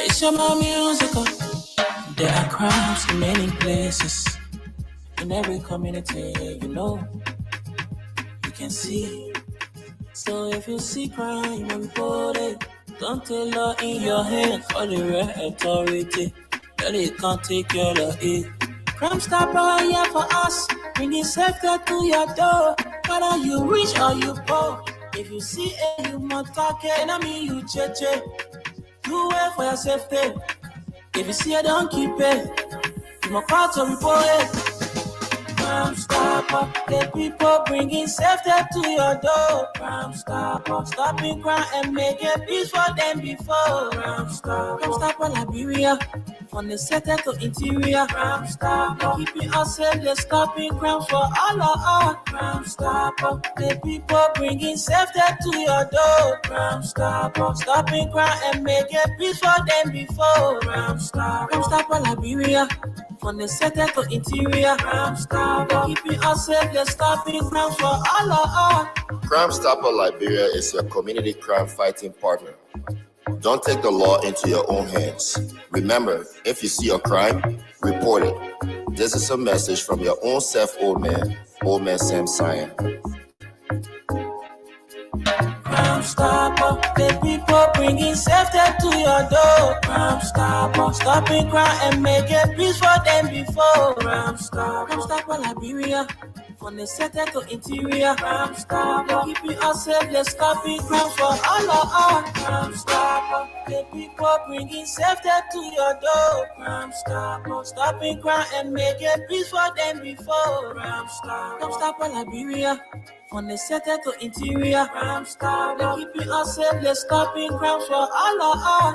It's my musical. There are crimes in many places. In every community, you can see. So if you see crime, report it. Don't take law in your hand for the real authority. That it can't take care of it. Crime Stopper here for us. Bringing safety to your door. Whether you rich or you poor. If you see it, you must talk it. And I mean you cheche. Do it for your safety. If you see it, don't keep it. You must call to report it. Crime Stopper, the people bringing safety to your door. Crime Stopper, stopping crime and making peace for them before. Crime Stopper, Liberia, from the center to interior. Crime Stopper, keeping us safe, they're stopping crime for all of us. Crime Stopper, the people bringing safety to your door. Crime Stopper, stopping crime and making peace for them before. Crime Stopper, Liberia, from the center to interior. Crime Stopper, keeping us safe, they're stopping crime for all of us. Crime Stopper Liberia is your community crime fighting partner. Don't take the law into your own hands. Remember, if you see a crime, report it. This is a message from your own self, Old Man Sam Cyan. Crime Stopper, the people bringing safety to your door. Crime Stopper, stopping crime and making peace for them before. Crime Stopper, Liberia, from the center to interior. Crime Stopper, keeping us safe, they're stopping crime for all of us. Crime Stopper, the people bringing safety to your door. Crime Stopper, stopping crime and making peace for them before. Crime Stopper, Liberia, from the center to interior. Crime Stopper, keeping us safe, they're stopping crime for all of us.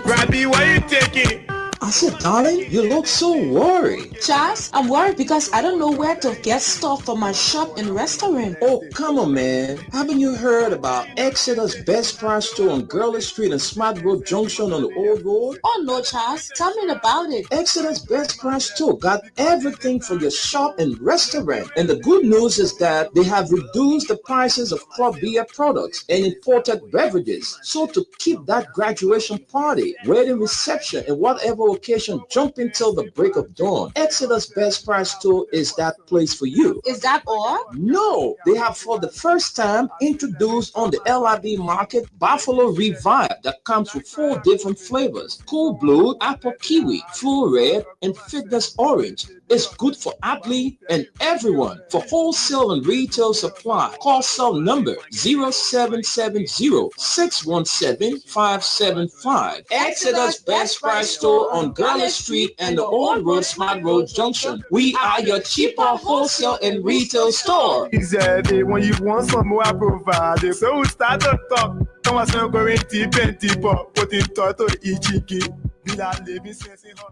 Robbie, why you taking? I said, darling, you look so worried. Charles, I'm worried because I don't know where to get stuff for my shop and restaurant. Oh, come on, man. Haven't you heard about Exeter's Best Price Store on Gurley Street and Smart Road Junction on the Old Road? Oh, no, Charles. Tell me about it. Exeter's Best Price Store got everything for your shop and restaurant. And the good news is that they have reduced the prices of club beer products and imported beverages. So to keep that graduation party, wedding reception, and whatever occasion jumping till the break of dawn, Exeter's Best Price Store is that place for you. Is that all? No, they have for the first time introduced on the LIB market Buffalo Revive that comes with 4 different flavors: Cool Blue, Apple Kiwi, Full Red, and Fitness Orange. It's good for athlete and everyone. For wholesale and retail supply, call cell number 0770-617-575. Exeter's Best Price Store on Gurley Street and the Old Road Smart Road Junction. We are your cheaper wholesale and retail store. Easy, when you want some more, I provide. So we start to talk. Come on, so going deep and deeper. Put in toto ichiki. Bila living sense in her.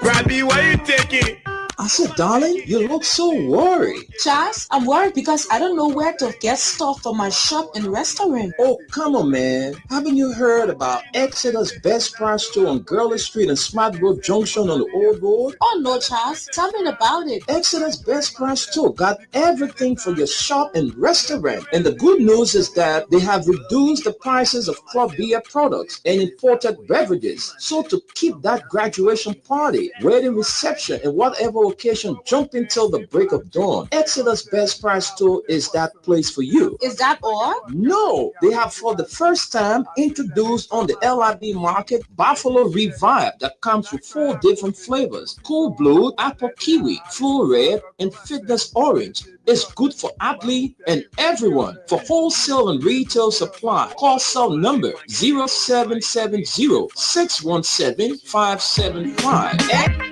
Robbie, why you taking? I said, darling, you look so worried. Charles, I'm worried because I don't know where to get stuff for my shop and restaurant. Oh, come on, man. Haven't you heard about Exeter's Best Price Store on Gurley Street and Smart Road Junction on the Old Road? Oh, no, Charles. Tell me about it. Exeter's Best Price Store got everything for your shop and restaurant. And the good news is that they have reduced the prices of club beer products and imported beverages. So to keep that graduation party, wedding reception, and whatever no occasion jumping till the break of dawn. Exodus Best Price Store is that place for you. Is that all? No, they have for the first time introduced on the LIB market Buffalo Revive that comes with 4 different flavors: Cool Blue, Apple Kiwi, Full Red, and Fitness Orange. It's good for athlete and everyone. For wholesale and retail supply, call cell number 0770-617-575.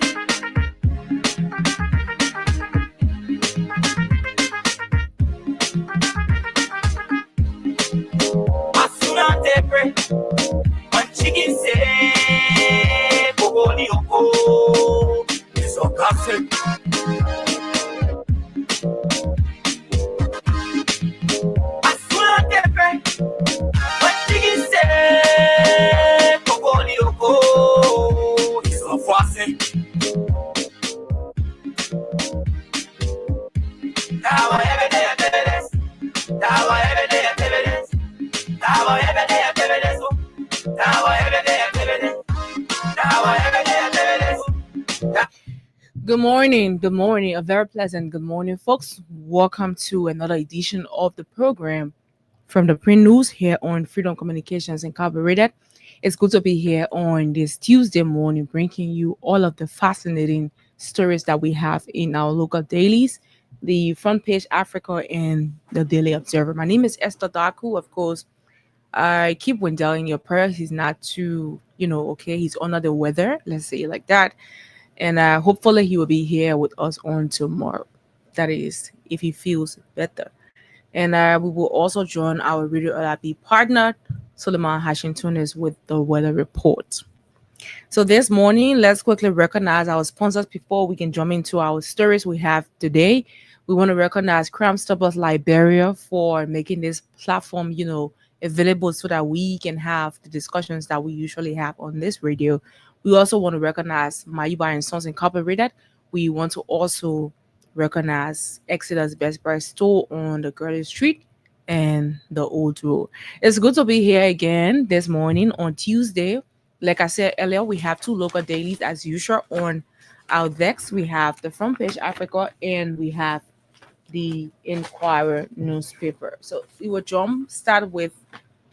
When chicken say, it's a gossip. When chicken say, it's a faucet. Now every day I do this. Now every day I do this. Now every day I do this. Now every day I do this. Now every day I do this. Good morning, a very pleasant good morning, folks. Welcome to another edition of the program from the Print News here on Freedom Communications Incorporated. It's good to be here on this Tuesday morning, bringing you all of the fascinating stories that we have in our local dailies, the Front Page Africa, and the Daily Observer. My name is Esther Daku. Of course, I keep Wendell in your prayers. He's not too, okay, he's under the weather, let's say it like that. And hopefully he will be here with us on tomorrow. That is, if he feels better. And we will also join our Radio LRB partner, Suleiman Hashington, is with the weather report. So this morning, let's quickly recognize our sponsors before we can jump into our stories we have today. We want to recognize Crime Stoppers Liberia for making this platform, available so that we can have the discussions that we usually have on this radio. We also want to recognize Mayuba and Sons Incorporated. We want to also recognize Exodus Best Price Store on the Gurley Street and the Old Road. It's good to be here again this morning on Tuesday. Like I said earlier, we have 2 local dailies as usual on our decks. We have the Front Page Africa and we have the Inquirer newspaper. So we will start with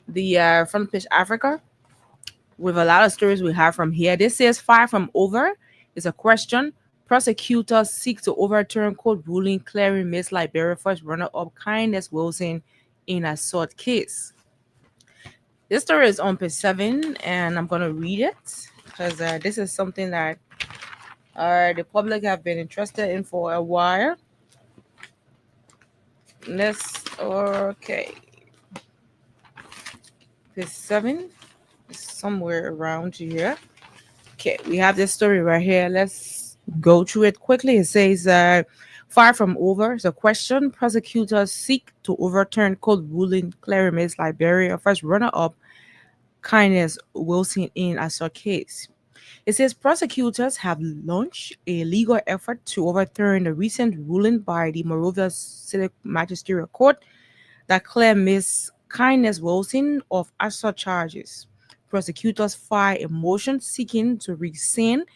the Front Page Africa with a lot of stories we have from here. This says far from over is a question. Prosecutors seek to overturn court ruling clearing Miss Liberia first runner-up Kindness Wilson in assault case. This story is on page 7, and I'm going to read it because this is something that the public have been interested in for a while. Okay. Page 7 is somewhere around here. Okay, we have this story right here. Let's go through it quickly. It says, far from over is a question. Prosecutors seek to overturn court ruling clearing Miss Liberia first runner-up Kindness Wilson in assault case. It says prosecutors have launched a legal effort to overturn the recent ruling by the Monrovia City Magisterial Court that cleared Miss Kindness Wilson of assault charges. Prosecutors filed a motion seeking to rescind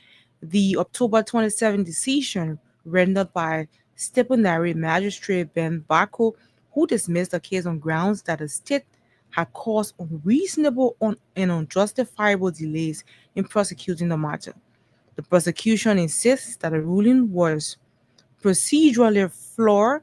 the October 27 decision rendered by Stipendiary Magistrate Ben Bako, who dismissed the case on grounds that the state had caused unreasonable and unjustifiable delays in prosecuting the matter. The prosecution insists that the ruling was procedurally flawed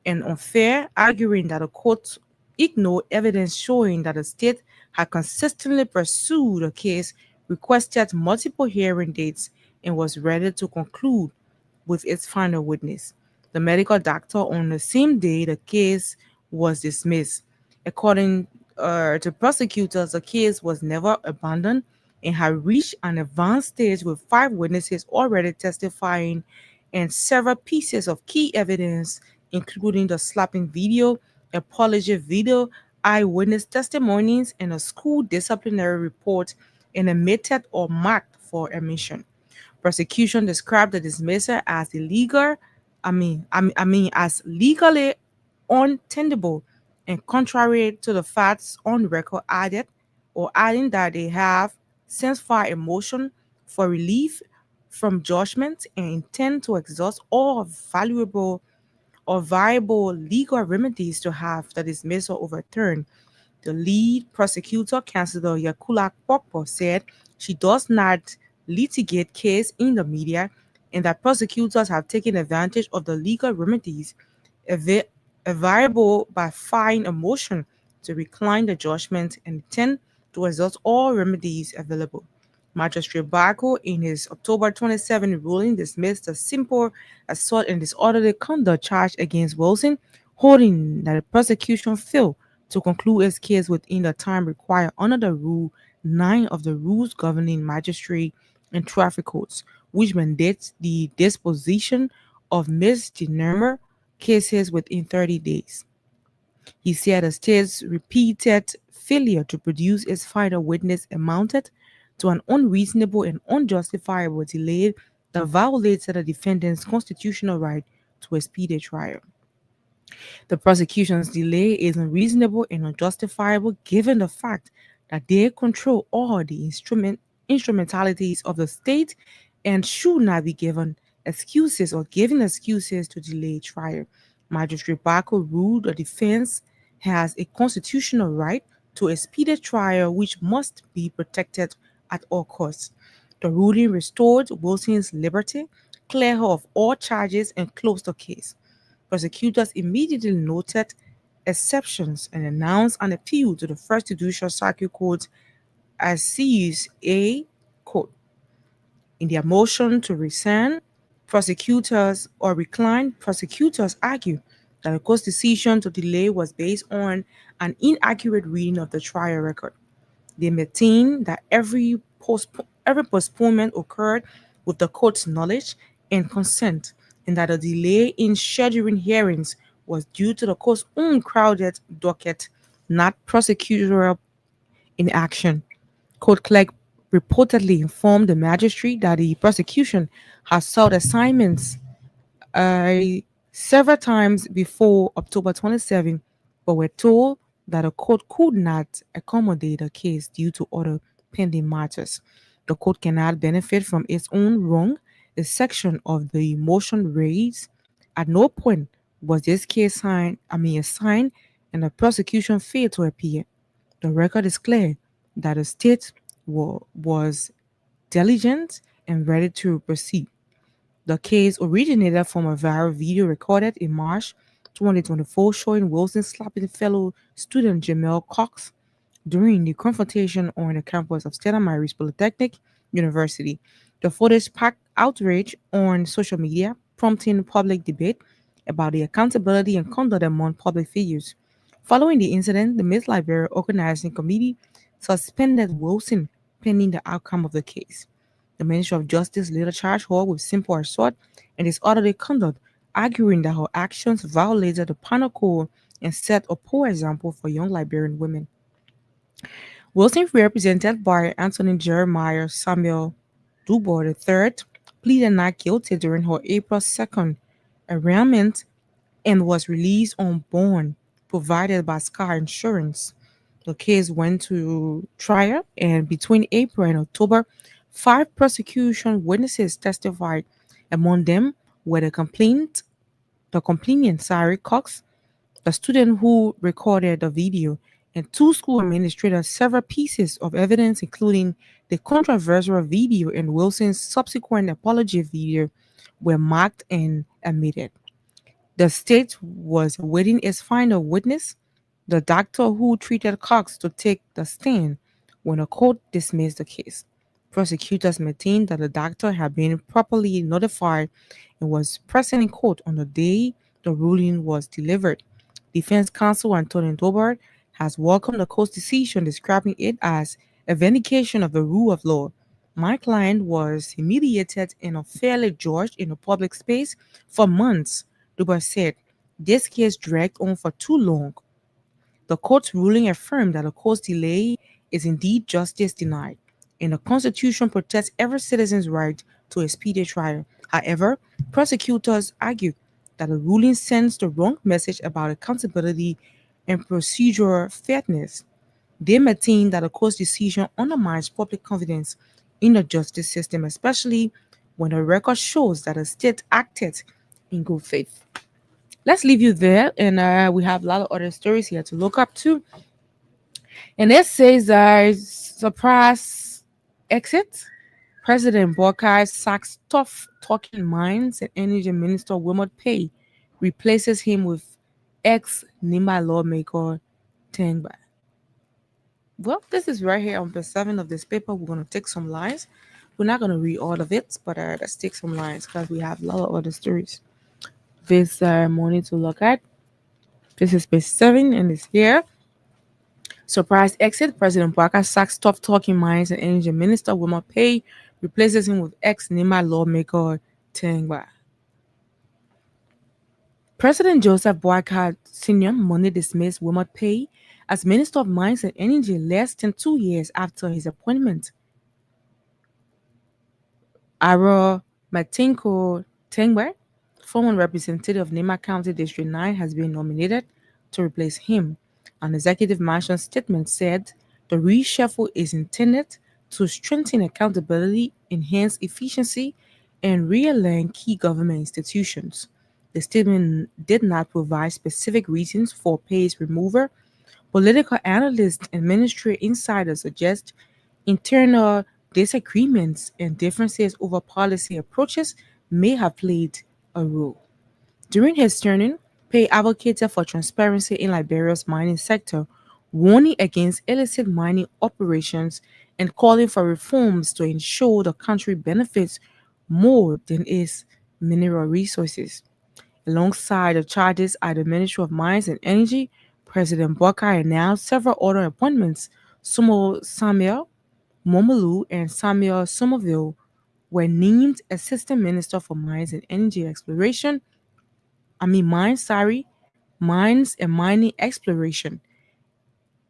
and unfair, arguing that the court ignored evidence showing that the state had consistently pursued the case, requested multiple hearing dates, and was ready to conclude with its final witness, the medical doctor, on the same day the case was dismissed. According to prosecutors, the case was never abandoned and had reached an advanced stage with 5 witnesses already testifying and several pieces of key evidence, including the slapping video, apology video, eyewitness testimonies, and a school disciplinary report, and admitted or marked for admission. Prosecution described the dismissal as illegal. As legally untenable and contrary to the facts on record, adding that they have since filed a motion for relief from judgment and intend to exhaust all valuable or viable legal remedies to have the dismissal overturned. The lead prosecutor, Councilor Yakula Pokpo, said she does not litigate case in the media and that prosecutors have taken advantage of the legal remedies available by filing a motion to recline the judgment and intend to exhaust all remedies available. Magistrate Barco, in his October 27 ruling, dismissed the simple assault and disorderly conduct charge against Wilson, holding that the prosecution failed to conclude its case within the time required under the Rule 9 of the Rules Governing Magistrate and Traffic Codes, which mandates the disposition of misdemeanor cases within 30 days. He said the state's repeated failure to produce its final witness amounted to an unreasonable and unjustifiable delay that violated the defendant's constitutional right to a speedy trial. The prosecution's delay is unreasonable and unjustifiable given the fact that they control all the instrumentalities of the state and should not be given excuses or given excuses to delay trial. Magistrate Barco ruled the defense has a constitutional right to a speedy trial which must be protected at all costs. The ruling restored Wilson's liberty, cleared her of all charges, and closed the case. Prosecutors immediately noted exceptions and announced an appeal to the First Judicial Circuit Court as sees a court. In their motion to rescind prosecutors or recline, prosecutors argue that the court's decision to delay was based on an inaccurate reading of the trial record. They maintain that every postponement occurred with the court's knowledge and consent, and that a delay in scheduling hearings was due to the court's own crowded docket, not prosecutorial inaction. Court clerk reportedly informed the magistrate that the prosecution has sought assignments several times before October 27, but were told that the court could not accommodate the case due to other pending matters. The court cannot benefit from its own wrong. A section of the motion raised, at no point was this case assigned, and the prosecution failed to appear. The record is clear that the state was diligent and ready to proceed. The case originated from a viral video recorded in March 2024 showing Wilson slapping fellow student Jamel Cox during the confrontation on the campus of Stella Maris Polytechnic University. The footage sparked outrage on social media, prompting public debate about the accountability and conduct among public figures. Following the incident, the Miss Liberia Organizing Committee suspended Wilson pending the outcome of the case. The Ministry of Justice later charged her with simple assault and disorderly conduct, arguing that her actions violated the penal code and set a poor example for young Liberian women. Wilson, represented by Anthony Jeremiah Samuel Dubois III, pleaded not guilty during her April 2nd arraignment and was released on bond provided by Sky Insurance. The case went to trial, and between April and October, 5 prosecution witnesses testified. Among them were the complainant, Sari Cox, the student who recorded the video, and 2 school administrators. Several pieces of evidence, including the controversial video and Wilson's subsequent apology video, were marked and admitted. The state was awaiting its final witness, the doctor who treated Cox, to take the stand when the court dismissed the case. Prosecutors maintained that the doctor had been properly notified and was present in court on the day the ruling was delivered. Defense counsel Anthony Dobart has welcomed the court's decision, describing it as a vindication of the rule of law. My client was humiliated and unfairly judged in a public space for months, Dobart said. This case dragged on for too long. The court's ruling affirmed that the court's delay is indeed justice denied, and the Constitution protects every citizen's right to a speedy trial. However, prosecutors argue that the ruling sends the wrong message about accountability and procedural fairness. They maintain that the court's decision undermines public confidence in the justice system, especially when the record shows that the state acted in good faith. Let's leave you there, and we have a lot of other stories here to look up to. And it says, surprise exit. President Borkai sacks tough talking minds and Energy Minister Wilmot Pay replaces him with ex Nimba lawmaker Tengba. Well, this is right here on page 7 of this paper. We're going to take some lines. We're not going to read all of it, but let's take some lines because we have a lot of other stories this morning to look at. This is page 7 and it's here. Surprise exit. President Bwaka sacks tough talking minds and Energy Minister Wilmot Pay replaces him with ex Nimba lawmaker Tengba. President Joseph Boakai Sr. Monday dismissed Wilmot Pay as Minister of Mines and Energy less than 2 years after his appointment. Aro Matinko Tengba, former representative of Nema County District 9, has been nominated to replace him. An executive mansion statement said the reshuffle is intended to strengthen accountability, enhance efficiency, and realign key government institutions. The statement did not provide specific reasons for Pay's removal. Political analysts and ministry insiders suggest internal disagreements and differences over policy approaches may have played a role. During his turning, Pay advocated for transparency in Liberia's mining sector, warning against illicit mining operations and calling for reforms to ensure the country benefits more than its mineral resources. Alongside the charges at the Ministry of Mines and Energy, President Boakai announced several other appointments. Sumo Samuel Momolu and Samuel Somerville were named Assistant Minister for Mines and Energy Exploration. Mines and Mining Exploration.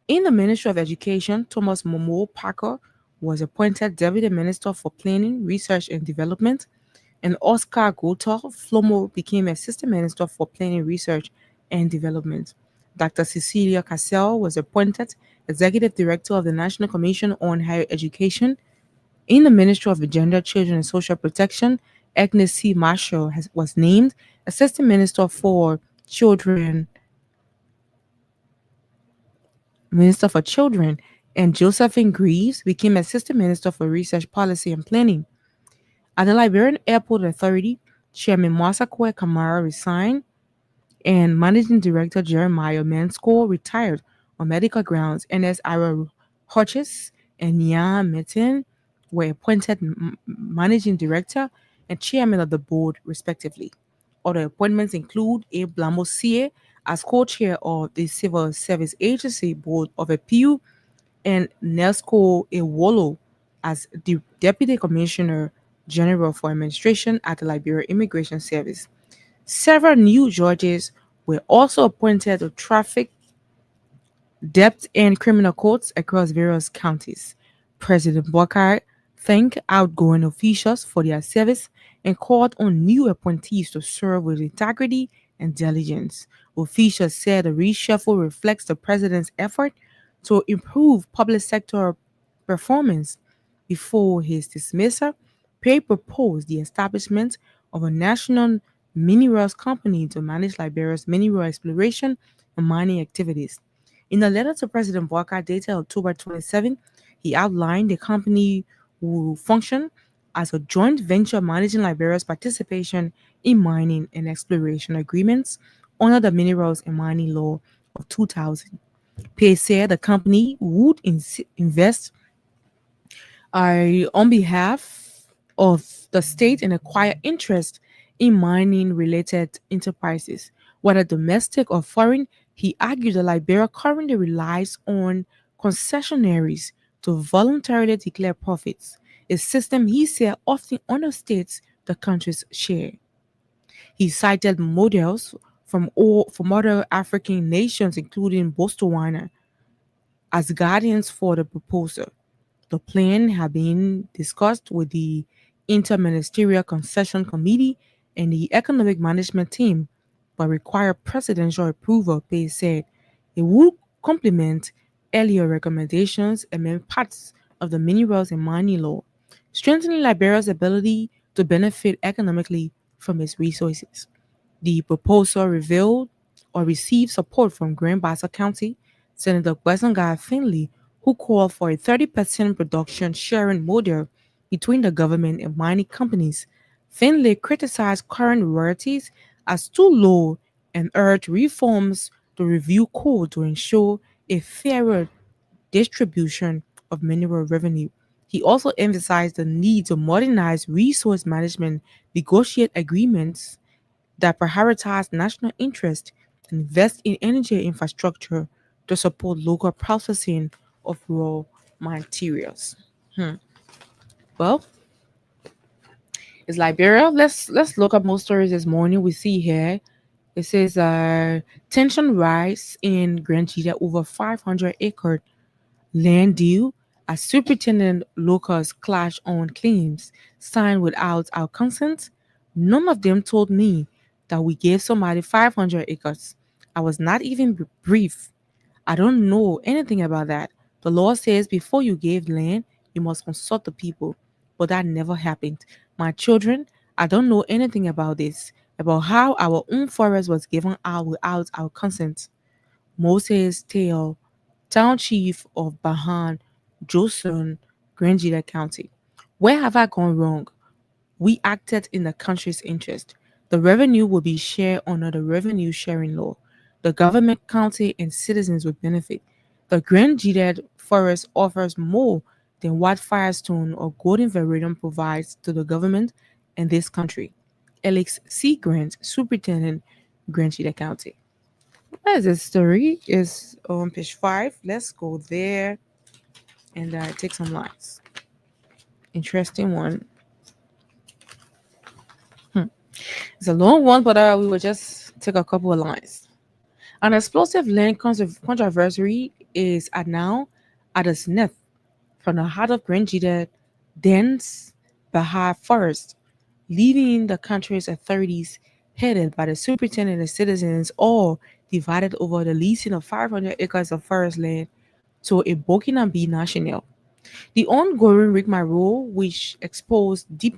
In the Ministry of Education, Thomas Momo Parker was appointed Deputy Minister for Planning, Research and Development, and Oscar Gotor Flomo became Assistant Minister for Planning, Research and Development. Dr. Cecilia Cassell was appointed Executive Director of the National Commission on Higher Education. In the Ministry of Gender, Children and Social Protection, Agnes C. Marshall was named Assistant Minister for Children, and Josephine Greaves became Assistant Minister for Research Policy and Planning. At the Liberian Airport Authority, Chairman Masakwe Kamara resigned, and Managing Director Jeremiah Manscore retired on medical grounds. Ns Ira Hodges and Nya Metin were appointed Managing Director and Chairman of the Board, respectively. Other appointments include Abe Lamosie as co-chair of the Civil Service Agency Board of Appeal and Nesco Ewolo as the Deputy Commissioner General for Administration at the Liberia Immigration Service. Several new judges were also appointed to traffic, debt, and criminal courts across various counties. President Boakai thanked outgoing officials for their service and called on new appointees to serve with integrity and diligence. Officials said the reshuffle reflects the president's effort to improve public sector performance. Before his dismissal, Pay proposed the establishment of a national minerals company to manage Liberia's mineral exploration and mining activities. In a letter to President Boakai dated October 27, he outlined the company will function as a joint venture managing Liberia's participation in mining and exploration agreements under the Minerals and Mining Law of 2000. Pay said the company would invest on behalf of the state and acquire interest in mining-related enterprises, whether domestic or foreign. He argued that Liberia currently relies on concessionaries to voluntarily declare profits, a system he said often understates the country's share. He cited models from other African nations, including Botswana, as guardians for the proposal. The plan had been discussed with the Interministerial Concession Committee and the Economic Management Team, but required presidential approval. Pay said it would complement earlier recommendations and parts of the Minerals and Mining Law, strengthening Liberia's ability to benefit economically from its resources. The proposal revealed or received support from Grand Bassa County Senator Guy Finley, who called for a 30% production sharing model between the government and mining companies. Finley criticized current royalties as too low and urged reforms to review code to ensure a fairer distribution of mineral revenue. He also emphasized the need to modernize resource management, negotiate agreements that prioritize national interest, and invest in energy infrastructure to support local processing of raw materials. Well, it's Liberia. Let's look up more stories this morning. We see here it says tension rise in Grand Gita over 500-acre land deal as superintendent locals clash on claims signed without our consent. None of them told me that we gave somebody 500 acres. I was not even briefed. I don't know anything about that. The law says before you give land, you must consult the people, but that never happened. My children, I don't know anything about this, about how our own forest was given out without our consent. Moses Taylor, town chief of Bahan, Johnson, Grangita County. Where have I gone wrong? We acted in the country's interest. The revenue will be shared under the revenue sharing law. The government, county, and citizens will benefit. The Grand Jided Forest offers more than what Firestone or Golden Veradum provides to the government and this country. Alex C. Grant, Superintendent, Grand Jided County. Where is this story? Is on page 5. Let's go there and take some lines. Interesting one. It's a long one, but we will just take a couple of lines. An explosive land controversy is now at its zenith from the heart of Grand Jided, dense Bahar Forest, leaving the country's authorities headed by the superintendent and citizens all divided over the leasing of 500 acres of forest land to a Burkinabe national. The ongoing rigmarole, which exposed deep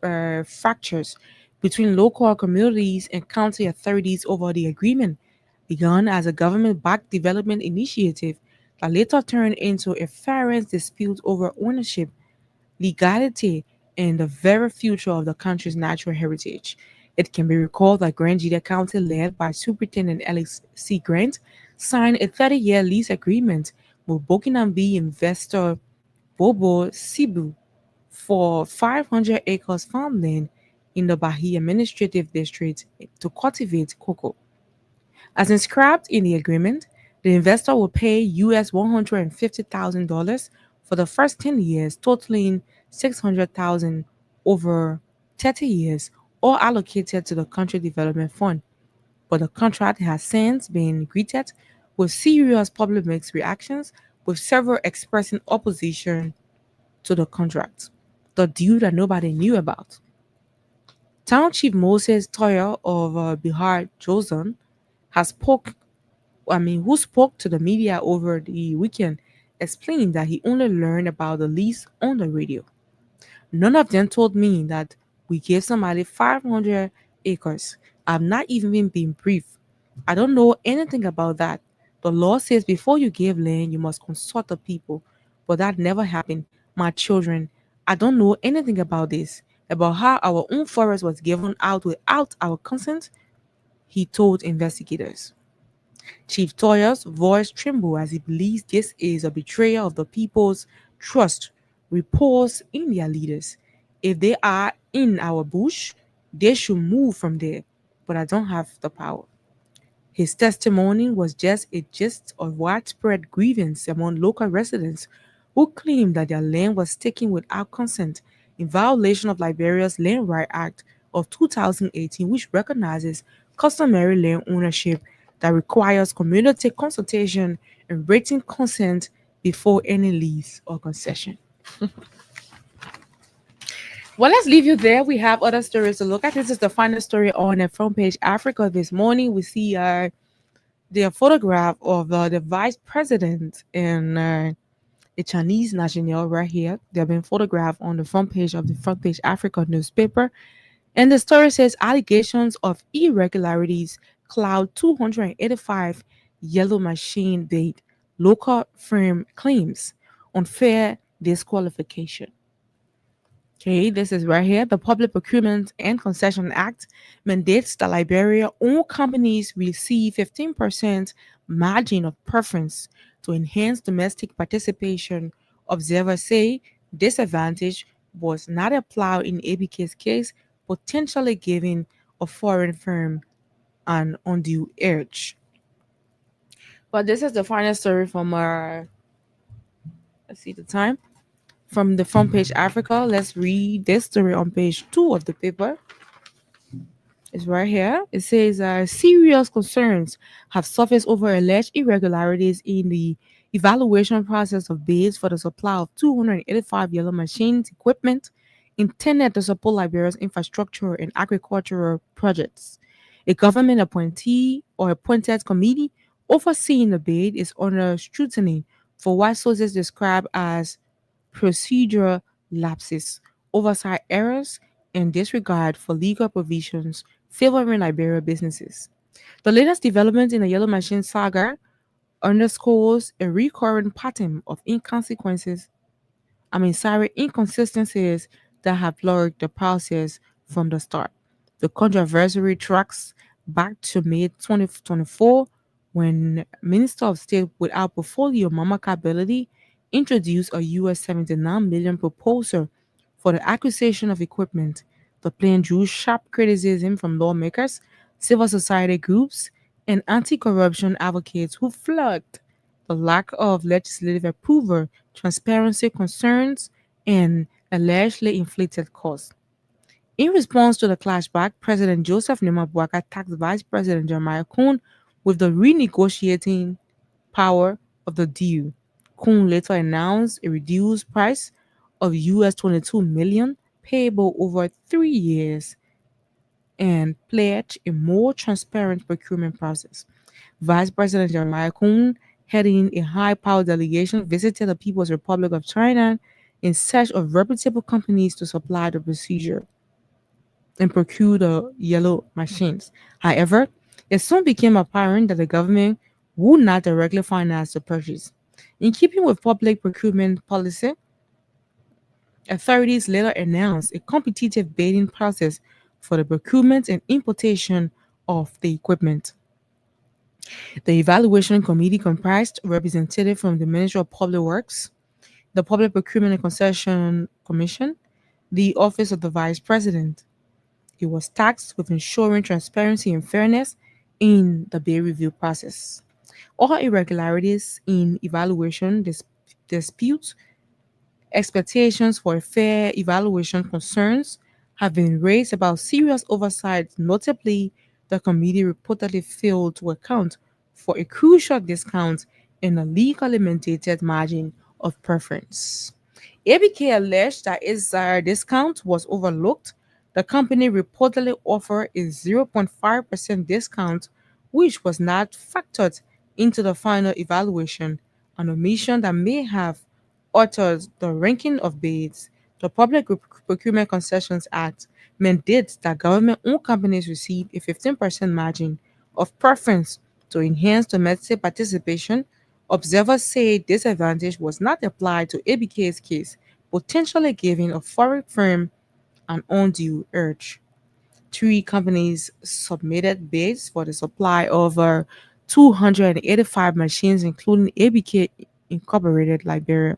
fractures between local communities and county authorities over the agreement, began as a government-backed development initiative that later turned into a fervent dispute over ownership, legality, and the very future of the country's natural heritage. It can be recalled that Grand Jidda County, led by Superintendent Alex C. Grant, signed a 30-year lease agreement with Burkinabe investor Bobo Sibu for 500 acres farmland in the Bahia Administrative District to cultivate cocoa. As inscribed in the agreement, the investor will pay US $150,000 for the first 10 years, totaling $600,000 over 30 years, all allocated to the Country Development Fund. But the contract has since been greeted with serious public mixed reactions, with several expressing opposition to the contract, the deal that nobody knew about. Town Chief Moses Toyer of Bihar Josan who spoke to the media over the weekend, explained that he only learned about the lease on the radio. None of them told me that we gave somebody 500 acres. I've not even been briefed. I don't know anything about that. The law says before you give land, you must consult the people, but that never happened. My children, I don't know anything about this, about how our own forest was given out without our consent, he told investigators. Chief Toyer's voice trembled as he believes this is a betrayal of the people's trust reposed in their leaders. If they are in our bush, they should move from there, but I don't have the power. His testimony was just a gist of widespread grievance among local residents who claimed that their land was taken without consent in violation of Liberia's Land Right Act of 2018, which recognizes customary land ownership that requires community consultation and written consent before any lease or concession. Well, let's leave you there. We have other stories to look at. This is the final story on the front page Africa this morning. We see the photograph of the vice president in a Chinese national right here. They've been photographed on the front page of the Front Page Africa newspaper. And the story says allegations of irregularities cloud 285 yellow machine bait. Local firm claims unfair disqualification. Okay, this is right here. The Public Procurement and Concession Act mandates that Liberia owned companies receive 15% margin of preference to enhance domestic participation. Observers say this advantage was not applied in ABK's case, potentially giving a foreign firm an undue edge. But this is the final story from our, let's see the time, from the Front Page Africa. Let's read this story on page 2 of the paper. It's right here. It says serious concerns have surfaced over alleged irregularities in the evaluation process of bids for the supply of 285 yellow machines equipment intended to support Liberia's infrastructure and agricultural projects. A government appointee or appointed committee overseeing the bid is under scrutiny for what sources describe as procedural lapses, oversight errors, and disregard for legal provisions favoring Liberia businesses. The latest development in the Yellow Machine saga underscores a recurring pattern of inconsistencies that have plagued the process from the start. The controversy tracks back to May 2024 when Minister of State without portfolio Mama Kability introduced a US 79 million proposal for the acquisition of equipment. The plan drew sharp criticism from lawmakers, civil society groups, and anti-corruption advocates who flagged the lack of legislative approval, transparency concerns, and allegedly inflated costs. In response to the clashback, President Joseph Nima Bouaka tasked Vice President Jeremiah Kuhn with the renegotiating power of the deal. Kuhn later announced a reduced price of US 22 million payable over 3 years and pledged a more transparent procurement process. Vice President Jeremiah Kuhn, heading a high-powered delegation, visited the People's Republic of China in search of reputable companies to supply the procedure and procure the yellow machines. However, it soon became apparent that the government would not directly finance the purchase. In keeping with public procurement policy, authorities later announced a competitive bidding process for the procurement and importation of the equipment. The evaluation committee comprised representatives from the Ministry of Public Works, the Public Procurement and Concession Commission, the Office of the Vice President. It was tasked with ensuring transparency and fairness in the bid review process. All irregularities in evaluation disputes, expectations for a fair evaluation concerns have been raised about serious oversight. Notably, the committee reportedly failed to account for a crucial discount in a legally mandated margin of preference. ABK alleged that its discount was overlooked. The company reportedly offered a 0.5% discount, which was not factored into the final evaluation, an omission that may have altered the ranking of bids. The Public Procurement Concessions Act mandates that government-owned companies receive a 15% margin of preference to enhance domestic participation. Observers say this advantage was not applied to ABK's case, potentially giving a foreign firm an undue edge. 3 companies submitted bids for the supply of 285 machines, including ABK Incorporated Liberia,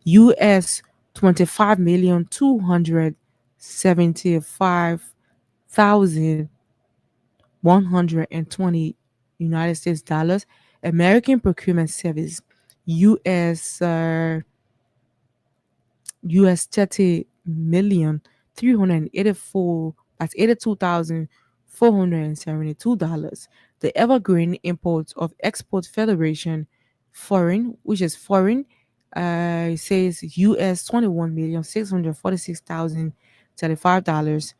US 25,275,120 United States dollars. American Procurement Service, US US 30 million 384 that's $82,472. The Evergreen Imports of Export Federation foreign, which is foreign, it says US 21,646,035.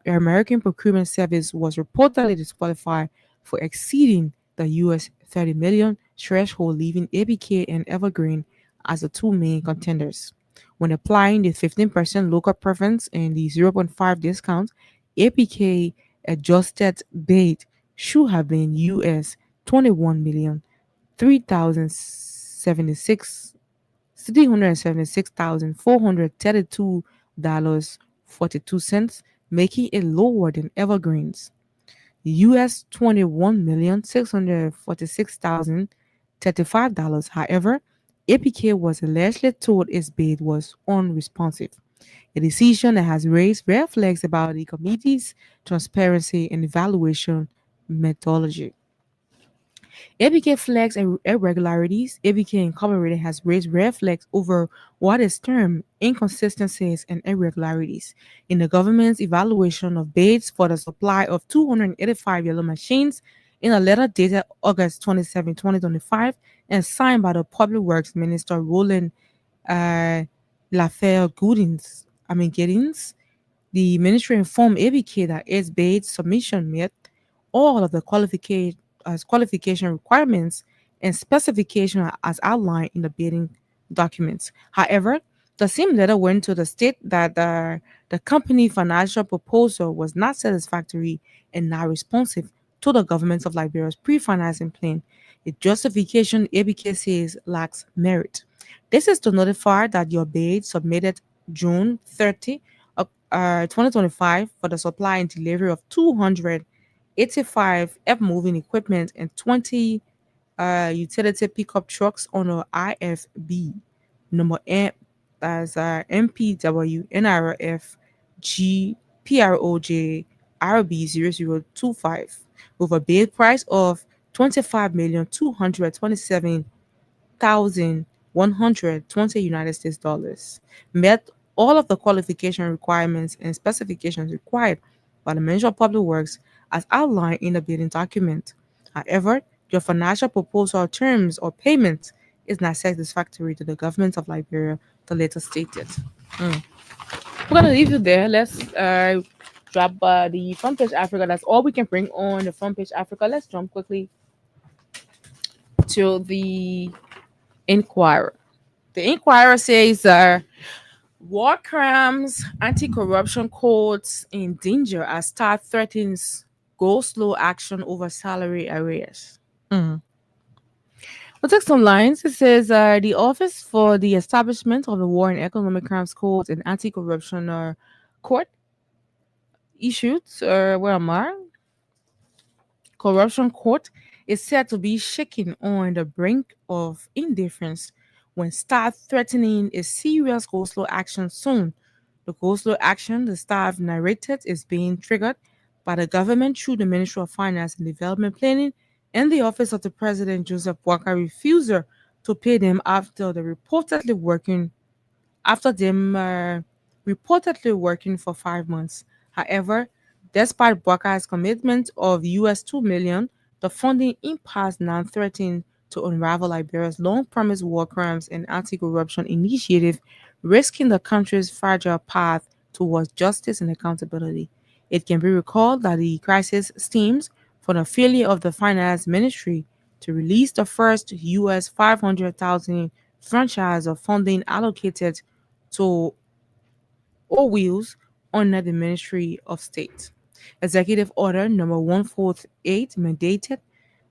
American Procurement Service was reportedly disqualified for exceeding the US 30 million threshold, leaving ABK and Evergreen as the two main contenders. When applying the 15% local preference and the 0.5 discount, APK adjusted bid should have been US 21 million 3,076 $376,432.42, making it lower than Evergreen's US $21,646,035. However, APK was allegedly told its bid was unresponsive, a decision that has raised red flags about the committee's transparency and evaluation methodology. ABK flags irregularities. ABK Incorporated has raised red flags over what is termed inconsistencies and irregularities in the government's evaluation of bids for the supply of 285 yellow machines in a letter dated August 27, 2025, and signed by the Public Works Minister Roland Lafayette Giddings. The ministry informed ABK that its bid submission met all of the qualification requirements and specification as outlined in the bidding documents. However, the same letter went to the state that the company financial proposal was not satisfactory and not responsive to the government of Liberia's pre-financing plan. A justification ABK says lacks merit. This is to notify that your bid submitted June 30, 2025 for the supply and delivery of 285 F-moving equipment and 20 utility pickup trucks on a IFB number M, that's MPW NRF GPROJ RB 0025 with a bid price of 25,227,120 United States dollars. Met all of the qualification requirements and specifications required by the Ministry of Public Works as outlined in the bidding document. However, your financial proposal terms or payment is not satisfactory to the government of Liberia, the letter stated. We're going to leave you there. Let's drop the Front Page Africa. That's all we can bring on the Front Page Africa. Let's jump quickly to the Inquirer. The Inquirer says war crimes, anti-corruption courts in danger as staff threatens go slow action over salary arrears. We'll take some lines. It says the Office for the Establishment of the War and Economic Crimes Court and Anti-Corruption Court issued where am I? Corruption Court is said to be shaking on the brink of indifference when staff threatening a serious go slow action soon. The go slow action the staff narrated is being triggered by the government through the Ministry of Finance and Development Planning and the Office of the President Joseph Boakai refusal to pay them after reportedly working for 5 months. However, despite Boakai's commitment of US $2 million, the funding impasse now threatened to unravel Liberia's long-promised war crimes and anti-corruption initiative, risking the country's fragile path towards justice and accountability. It can be recalled that the crisis stems from the failure of the Finance Ministry to release the first US $500,000 franchise of funding allocated to OWILS under the Ministry of State. Executive Order number 148 mandated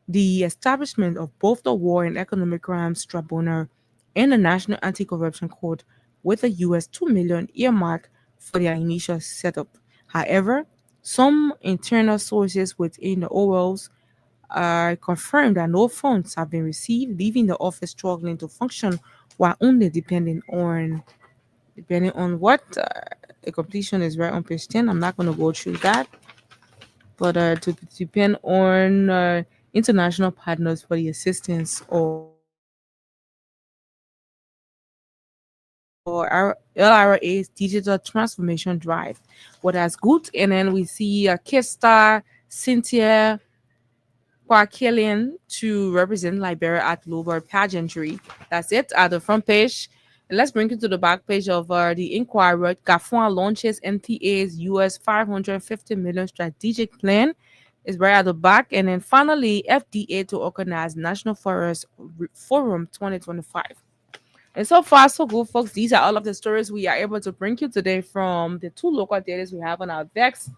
the establishment of both the War and Economic Crimes Tribunal and the National Anti-Corruption Court with a US $2 million earmark for their initial setup. However, some internal sources within the OWLs confirmed that no funds have been received, leaving the office struggling to function while only depending on what the completion is right on page 10. I'm not going to go through that, but to depend on international partners for the assistance or our LRA's digital transformation drive. Well, that's good. And then we see Kesta Cynthia Kwakelian to represent Liberia at Global Pageantry. That's it at the front page. And let's bring it to the back page of the Inquirer. GAFOA launches NTA's US $550 million strategic plan. Is right at the back. And then finally, FDA to organize National Forest Forum 2025. And so far, so good, folks. These are all of the stories we are able to bring you today from the two local dailies we have on our decks,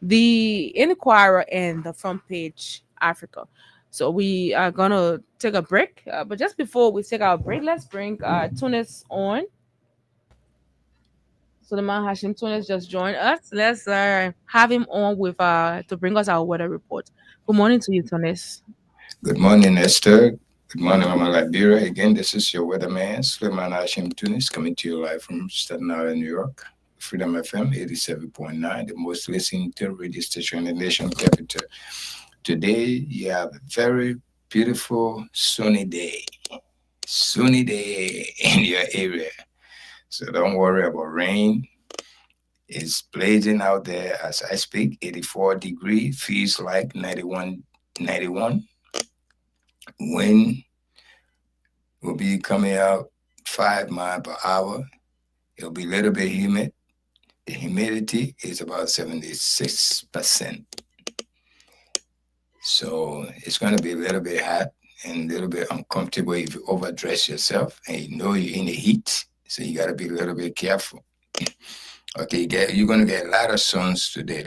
the Inquirer and the Front Page Africa. So we are gonna take a break, but just before we take our break, let's bring Tunis on. Suleiman Hashim Tunis just joined us. Let's have him on with to bring us our weather report. Good morning to you, Tunis. Good morning, Esther. Good morning, Mama Liberia. Again, this is your weatherman, Suleiman Hashim Tunis, coming to you live from Staten Island, New York. Freedom FM 87.9, the most listened to radio station in the national capital. Today, you have a very beautiful sunny day in your area. So don't worry about rain. It's blazing out there as I speak, 84 degrees, feels like 91. Wind will be coming out 5 miles per hour. It'll be a little bit humid. The humidity is about 76%. So it's going to be a little bit hot and a little bit uncomfortable if you overdress yourself and you know you're in the heat. So you got to be a little bit careful. Okay, you're going to get a lot of suns today.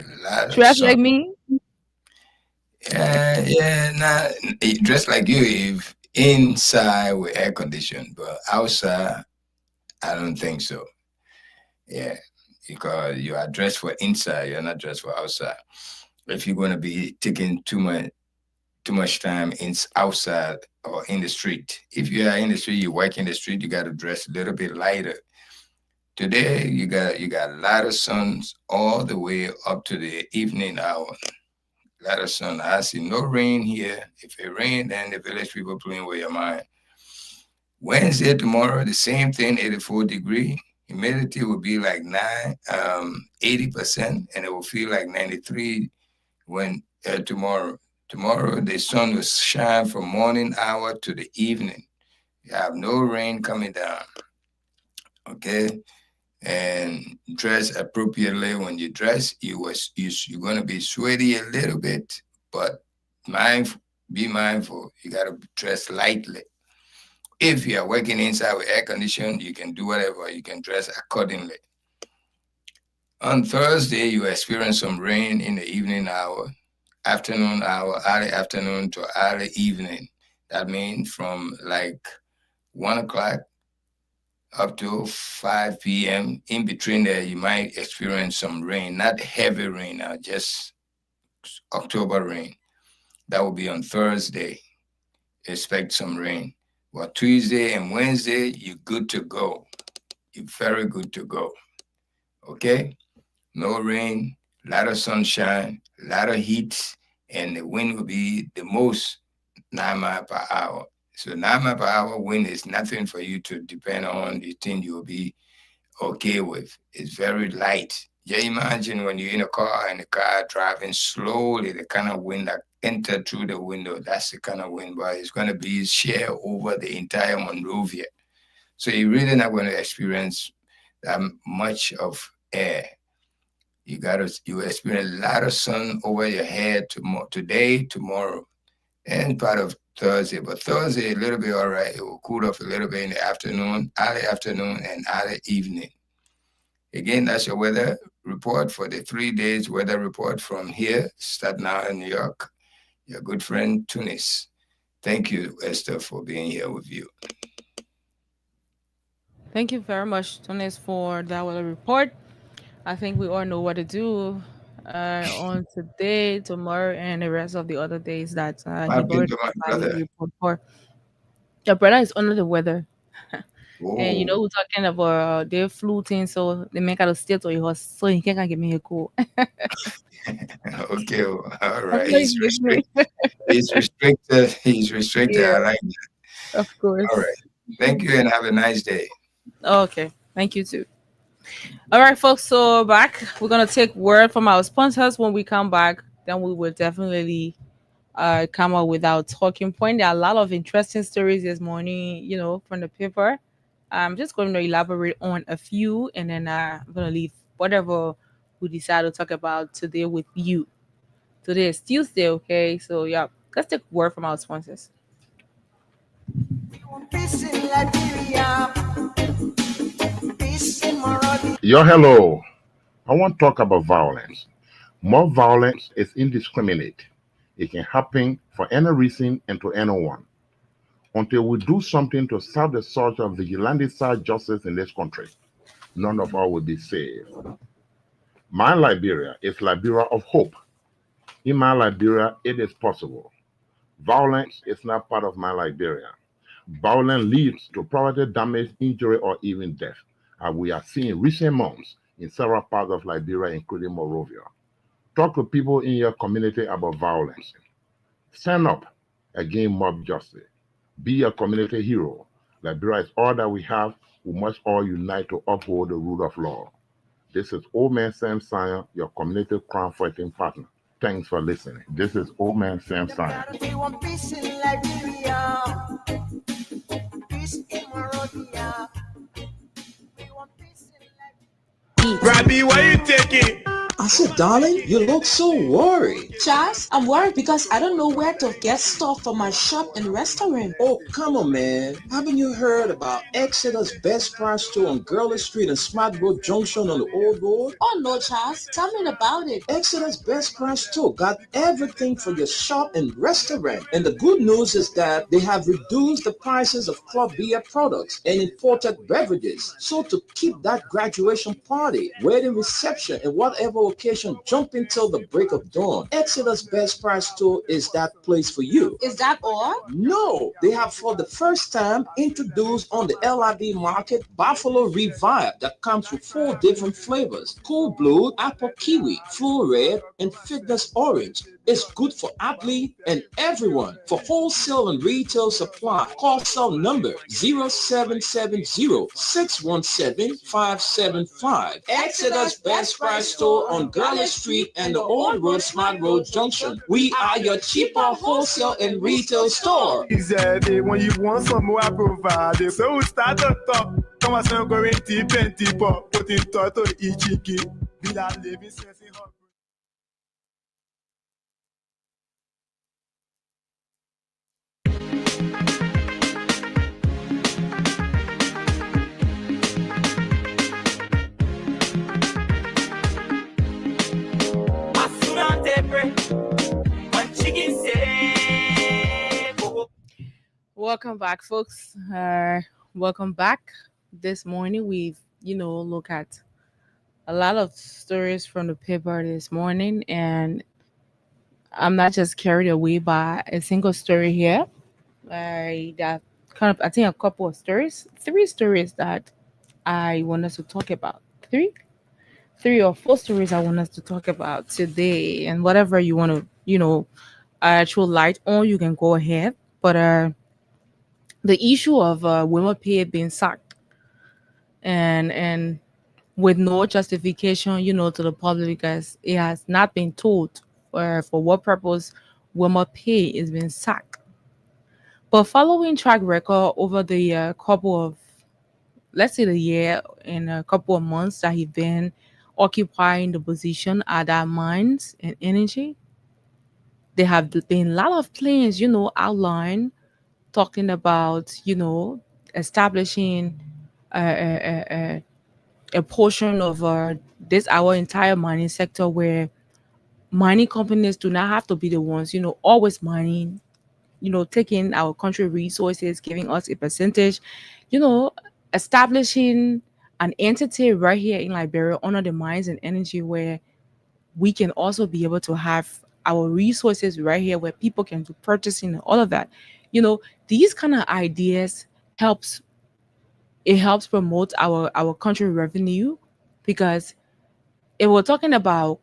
Dress like me? Yeah, dress like you if inside with air conditioning, but outside, I don't think so. Yeah, because you are dressed for inside, you're not dressed for outside. If you're going to be taking too much time outside or in the street. If you are in the street, you work in the street, you got to dress a little bit lighter. Today, you got a lot of suns all the way up to the evening hour. A lot of sun. I see no rain here. If it rain, then the village people playing with your mind. Wednesday, tomorrow, the same thing, 84 degrees. Humidity will be like 80%, and it will feel like 93 when tomorrow. Tomorrow, the sun will shine from morning hour to the evening. You have no rain coming down. Okay? And dress appropriately. When you dress, you're going to be sweaty a little bit, but be mindful. You got to dress lightly. If you are working inside with air conditioning, you can do whatever. You can dress accordingly. On Thursday, you experience some rain in the evening hour, afternoon hour, early afternoon to early evening. That means from like 1 o'clock up to 5 p.m. In between there, you might experience some rain, not heavy rain, just October rain. That will be on Thursday. Expect some rain. But Tuesday and Wednesday, you're good to go. You're very good to go. Okay? No rain, a lot of sunshine, a lot of heat, and the wind will be the most 9 miles per hour. So 9 miles per hour wind is nothing for you to depend on. You think you'll be okay with. It's very light. Just imagine when you're in a car and the car driving slowly, the kind of wind that enter through the window. That's the kind of wind, but it's going to be shared over the entire Monrovia. So you're really not going to experience that much of air. You experience a lot of sun over your head today, tomorrow, and part of Thursday. But Thursday, a little bit all right. It will cool off a little bit in the afternoon, early afternoon, and early evening. Again, that's your weather report for the 3 days weather report from here, Staten Island, New York. Your good friend, Tunis. Thank you, Esther, for being here with you. Thank you very much, Tunis, for that weather report. I think we all know what to do on today, tomorrow, and the rest of the other days that he already provided a report for. Your brother is under the weather. And you know, we're talking about their flu thing, so they make out of state or yours, so he can't give me a call. Okay, all right. He's restricted. He's restricted. Yeah. I like that. Of course. All right. Thank you and have a nice day. Okay. Thank you too. All right, folks. So back, we're gonna take word from our sponsors. When we come back, then we will definitely come up with our talking point. There are a lot of interesting stories this morning, you know, from the paper. I'm just going to elaborate on a few, and then I'm going to leave whatever we decide to talk about today with you. Today is Tuesday, okay? So, yeah, let's take word from our sponsors. Peace in Liberia. Yo, hello. I want to talk about violence. More violence is indiscriminate. It can happen for any reason and to anyone. Until we do something to stop the surge of vigilante-style justice in this country, none of us will be saved. My Liberia is Liberia of hope. In my Liberia, it is possible. Violence is not part of my Liberia. Violence leads to property damage, injury, or even death, as we are seeing in recent months in several parts of Liberia, including Monrovia. Talk to people in your community about violence. Stand up against mob justice. Be a community hero. Liberia is all that we have. We must all unite to uphold the rule of law. This is Old Man Sam Sion, your community crime fighting partner. Thanks for listening. This is Old Man Sam Sion. We want peace in Liberia, peace in Monrovia. We want peace in Liberia. Robbie, what you taking? I said, darling, you look so worried. Charles, I'm worried because I don't know where to get stuff for my shop and restaurant. Oh, come on, man. Haven't you heard about Exeter's Best Price store on Gurley Street and Smart Road Junction on the Old Road? Oh no, Charles, tell me about it. Exeter's Best Price store got everything for your shop and restaurant. And the good news is that they have reduced the prices of club beer products and imported beverages. So to keep that graduation party, wedding reception, and whatever occasion jumping till the break of dawn, Exeter's Best Price store is that place for you. Is that all? No, they have for the first time introduced on the LIB market Buffalo Revive that comes with 4 different flavors: Cool Blue, Apple Kiwi, Full Red, and Fitness Orange. It's good for athlete and everyone. For wholesale and retail supply, call cell number 0770-617-575. Exeter's Best Price store on Gurley Street and the Old Road Smart Road Junction. We are your cheaper wholesale and retail store. Easy, when you want some more, I provide. So we start on top. Come on, go in deep and deeper. Put in toto ichiki. Bila living sense in her. Welcome back, folks. Welcome back. This morning, we've look at a lot of stories from the paper this morning, and I'm not just carried away by a single story here. That I think a couple of stories, 3 stories that I want us to talk about. 3 or 4 stories I want us to talk about today, and whatever you want to, actual light on, you can go ahead. But the issue of Wilmer Pay being sacked and with no justification, to the public, because it has not been told for what purpose Wilmer Pay is being sacked. But following track record over the couple of, let's say, the year and a couple of months that he's been occupying the position at that Mines and Energy, there have been a lot of plans, outlined, talking about, establishing a portion of our entire mining sector where mining companies do not have to be the ones, always mining, taking our country resources, giving us a percentage, establishing an entity right here in Liberia under the Mines and Energy where we can also be able to have our resources right here where people can do purchasing and all of that. These kind of ideas helps promote our country revenue, because if we're talking about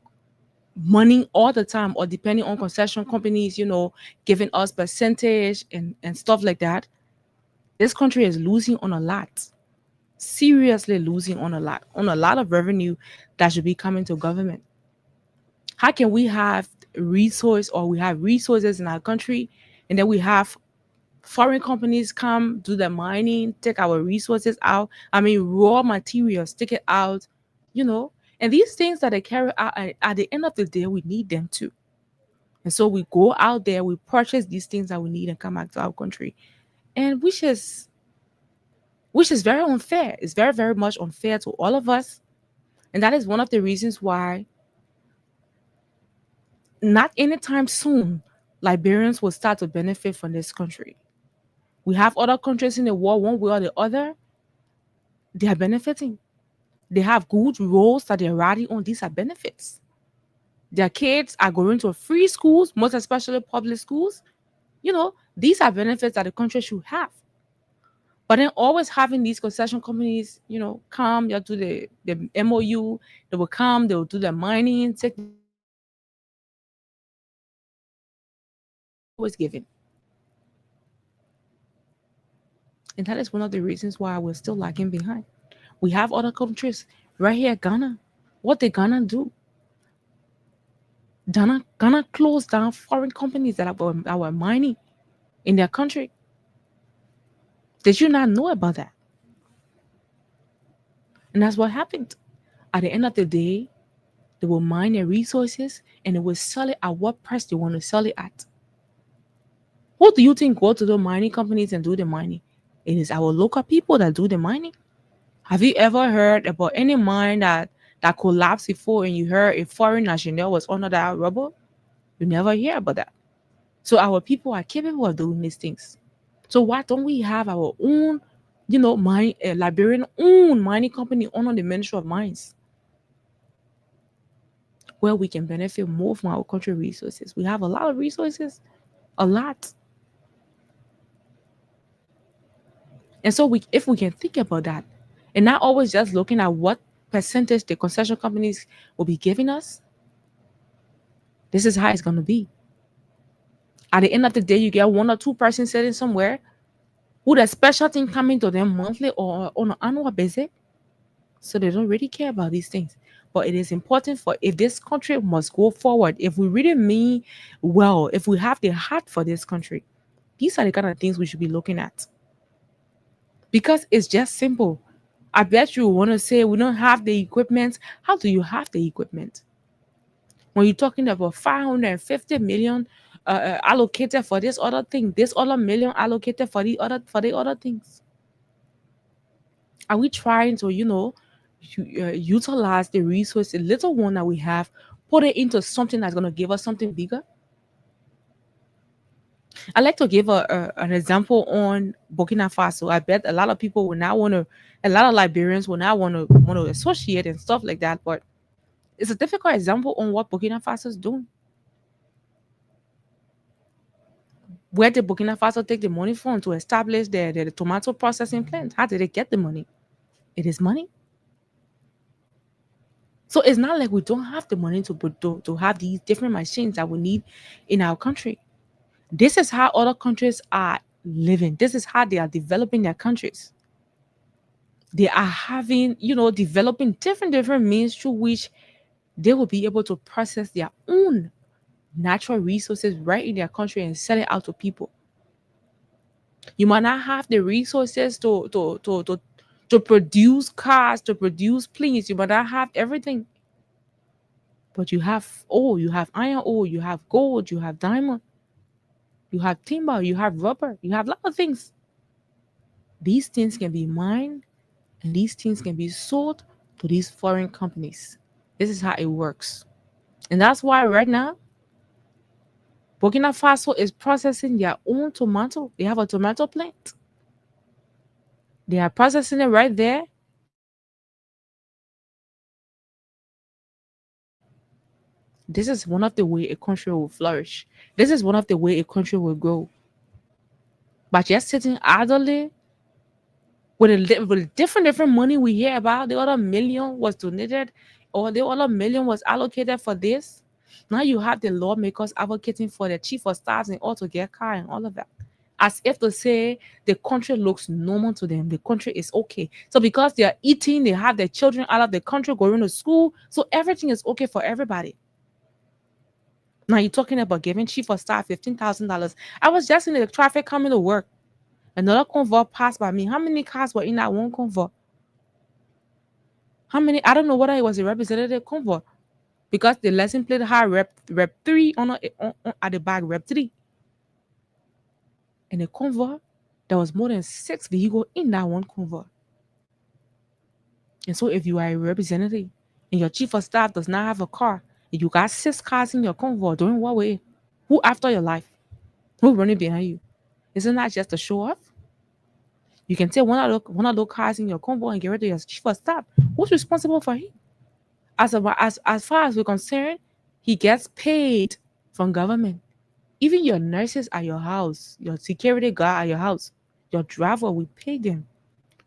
money all the time, or depending on concession companies, giving us percentage and stuff like that, this country is losing on a lot, seriously losing on a lot of revenue that should be coming to government. How can we have we have resources in our country, and then we have foreign companies come do the mining, take our resources out? Raw materials, take it out, and these things that they carry out, at the end of the day, we need them too. And so we go out there, we purchase these things that we need and come back to our country, and which is very unfair. It's very, very much unfair to all of us. And that is one of the reasons why not anytime soon Liberians will start to benefit from this country. We have other countries in the world, one way or the other, they are benefiting. They have good roles that they're riding on. These are benefits. Their kids are going to free schools, most especially public schools. These are benefits that the country should have. But then always having these concession companies, come, they'll do the MOU, they will come, they will do the mining, take always given. And that is one of the reasons why we're still lagging behind. We have other countries right here, Ghana. What did Ghana do? Ghana closed down foreign companies that were mining in their country. Did you not know about that? And that's what happened. At the end of the day, they will mine their resources and they will sell it at what price they want to sell it at. What do you think go to the mining companies and do the mining? It is our local people that do the mining. Have you ever heard about any mine that collapsed before and you heard a foreign national was under that rubble? You never hear about that. So our people are capable of doing these things. So why don't we have our own, Liberian own mining company under the Ministry of Mines, where we can benefit more from our country resources? We have a lot of resources, a lot. And so if we can think about that, and not always just looking at what percentage the concession companies will be giving us, this is how it's going to be. At the end of the day, you get one or two persons sitting somewhere with a special thing coming to them monthly or on an annual basis. So they don't really care about these things. But it is important if this country must go forward, if we really mean well, if we have the heart for this country, these are the kind of things we should be looking at. Because it's just simple. I bet you want to say we don't have the equipment. How do you have the equipment? When you're talking about 550 million allocated for this other thing, this other million allocated for the other things. Are we trying to, utilize the resource, the little one that we have, put it into something that's going to give us something bigger? I'd like to give an example on Burkina Faso. I bet a lot of people will now a lot of Liberians will now want to associate and stuff like that, but it's a difficult example on what Burkina Faso is doing. Where did Burkina Faso take the money from to establish the tomato processing plant? How did they get the money? It is money. So it's not like we don't have the money to have these different machines that we need in our country. This is how other countries are living. This is how they are developing their countries. They are having, developing different means through which they will be able to process their own natural resources right in their country and sell it out to people. You might not have the resources to produce cars, to produce planes. You might not have everything. But you have ore, you have iron ore, you have gold, you have diamond, you have timber, you have rubber, you have a lot of things. These things can be mined and these things can be sold to these foreign companies. This is how it works. And that's why right now, Burkina Faso is processing their own tomato. They have a tomato plant. They are processing it right there. This is one of the way a country will flourish. This is one of the way a country will grow. But just sitting idly with different money we hear about, the other million was donated or the other million was allocated for this. Now you have the lawmakers advocating for the chief of staff and all to get car and all of that. As if to say the country looks normal to them. The country is okay. So because they are eating, they have their children out of the country going to school. So everything is okay for everybody. Now you're talking about giving chief of staff $15,000. I was just in the traffic coming to work. Another convoy passed by me. How many cars were in that one convoy? How many? I don't know whether it was a representative convoy. Because the license plate had rep 3 on at the back, rep 3. In a convoy, there was more than 6 vehicles in that one convoy. And so if you are a representative and your chief of staff does not have a car, and you got 6 cars in your convoy, doing what way? Who after your life? Who running behind you? Isn't that just a show off? You can take one of those cars in your convoy and get rid of your chief of staff. Who's responsible for him? As far as we're concerned, he gets paid from government. Even your nurses at your house, your security guard at your house, your driver, we pay them.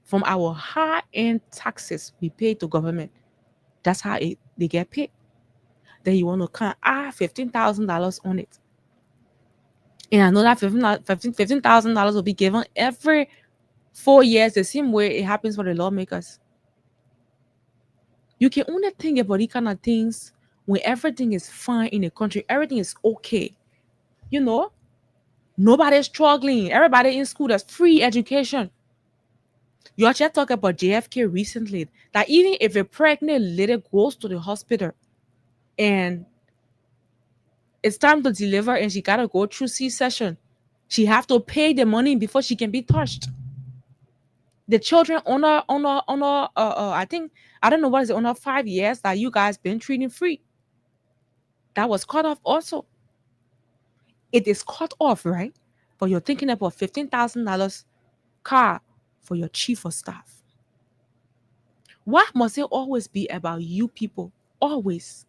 From our high-end taxes, we pay to government. That's how they get paid. Then you want to add $15,000 on it. And I know that $15,000 will be given every 4 years, the same way it happens for the lawmakers. You can only think about these kind of things when everything is fine in the country, everything is okay. You know, nobody's struggling, everybody in school, there's free education. You actually talk about JFK recently, that even if a pregnant lady goes to the hospital and it's time to deliver and she got to go through C-section, she have to pay the money before she can be touched. The children under I think, I don't know what is it, under 5 years that you guys been treating free. That was cut off also. It is cut off, right? But you're thinking about $15,000 car for your chief of staff. Why must it always be about you people? Always.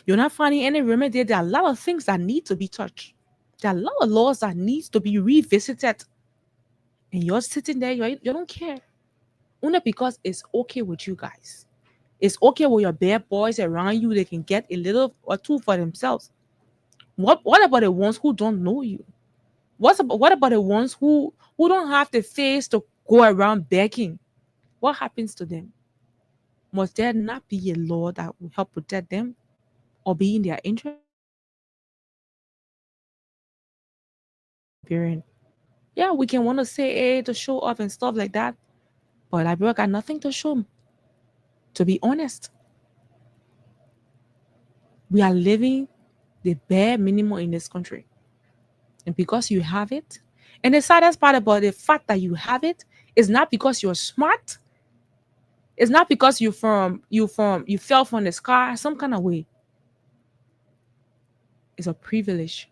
You're not finding any remedy. There are a lot of things that need to be touched. There are a lot of laws that need to be revisited. And you're sitting there, you don't care. Only because it's okay with you guys. It's okay with your bad boys around you. They can get a little or two for themselves. What about the ones who don't know you? What about the ones who don't have the face to go around begging? What happens to them? Must there not be a law that will help protect them or be in their interest? Yeah, we can want to say, hey, to show off and stuff like that. But Liberia got nothing to show. To be honest, we are living the bare minimum in this country. And because you have it, and the saddest part about the fact that you have it is not because you're smart. It's not because you fell from the sky some kind of way. It's a privilege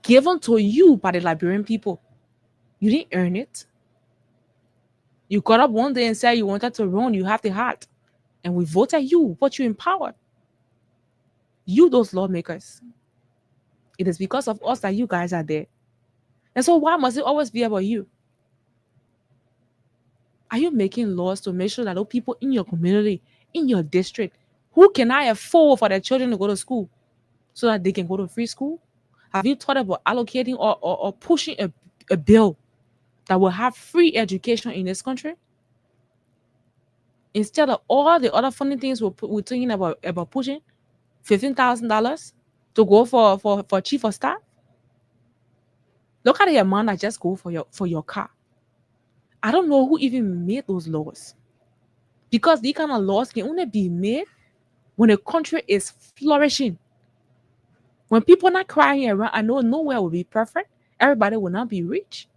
given to you by the Liberian people. You didn't earn it. You got up one day and said you wanted to run. You have the heart. And we voted you, put you in power. You, those lawmakers. It is because of us that you guys are there. And so why must it always be about you? Are you making laws to make sure that those people in your community, in your district, who can I afford for their children to go to school so that they can go to free school? Have you thought about allocating or pushing a bill that will have free education in this country? Instead of all the other funny things we're thinking about pushing, $15,000 to go for chief of staff. Look at the amount that just go for your car. I don't know who even made those laws, because these kind of laws can only be made when a country is flourishing. When people are not crying around, I know nowhere will be perfect. Everybody will not be rich.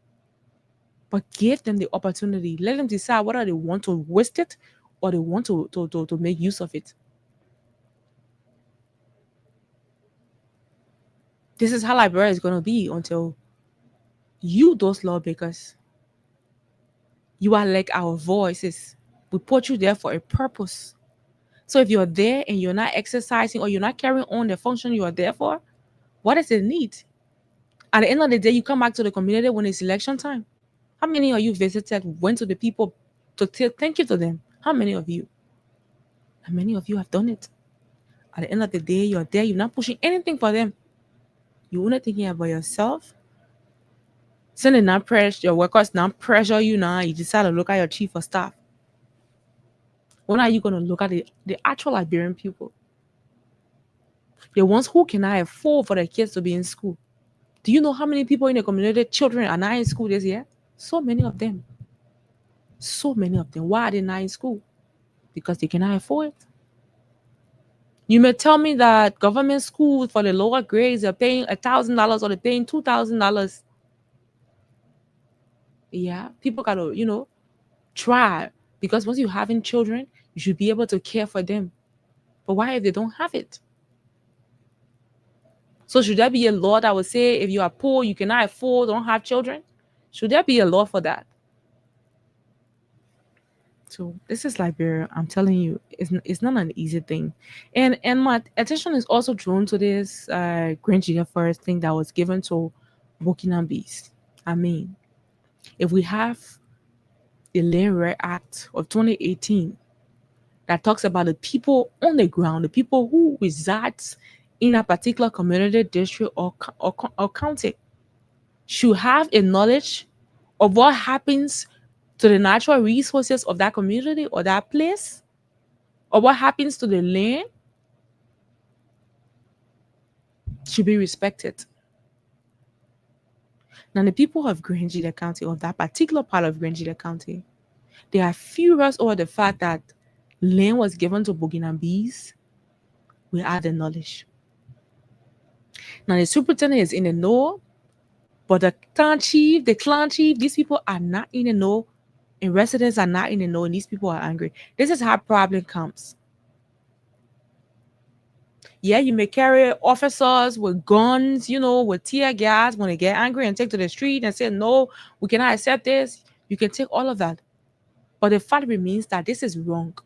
But give them the opportunity. Let them decide whether they want to waste it or they want to make use of it. This is how Liberia is going to be until you, those lawmakers, you are like our voices. We put you there for a purpose. So if you're there and you're not exercising or you're not carrying on the function you are there for, what is the need? At the end of the day, you come back to the community when it's election time. How many of you visited, went to the people to thank you to them? How many of you? And many of you have done it. At the end of the day, you're there. You're not pushing anything for them. You're only thinking about yourself. Sending not pressure, your workers not pressure you now. You decide to look at your chief of staff. When are you going to look at the actual Liberian people? The ones who cannot afford for their kids to be in school. Do you know how many people in the community, children, are not in school this year? So many of them. So many of them. Why are they not in school? Because they cannot afford it. You may tell me that government schools for the lower grades are paying $1,000 or they're paying $2,000. Yeah, people got to, try. Because once you're having children, You should be able to care for them. But why if they don't have it? So should there be a law that would say if you are poor, you cannot afford, don't have children? Should there be a law for that? So this is Liberia. I'm telling you, it's not an easy thing. And my attention is also drawn to this Grange Forest thing that was given to Burkinabes. I mean, if we have the Land Rare Act of 2018 that talks about the people on the ground, the people who resides in a particular community, district, or county, should have a knowledge of what happens to the natural resources of that community or that place, or what happens to the land, should be respected. Now, the people of Grangeda County, of that particular part of Grangeda County, they are furious over the fact that land was given to Burkinabes without the knowledge. Now, the superintendent is in the know, but the clan chief, these people are not in the know, and residents are not in the know, and these people are angry. This is how problem comes. Yeah, you may carry officers with guns, with tear gas when they get angry and take to the street and say, no, we cannot accept this. You can take all of that. But the fact remains that this is wrong.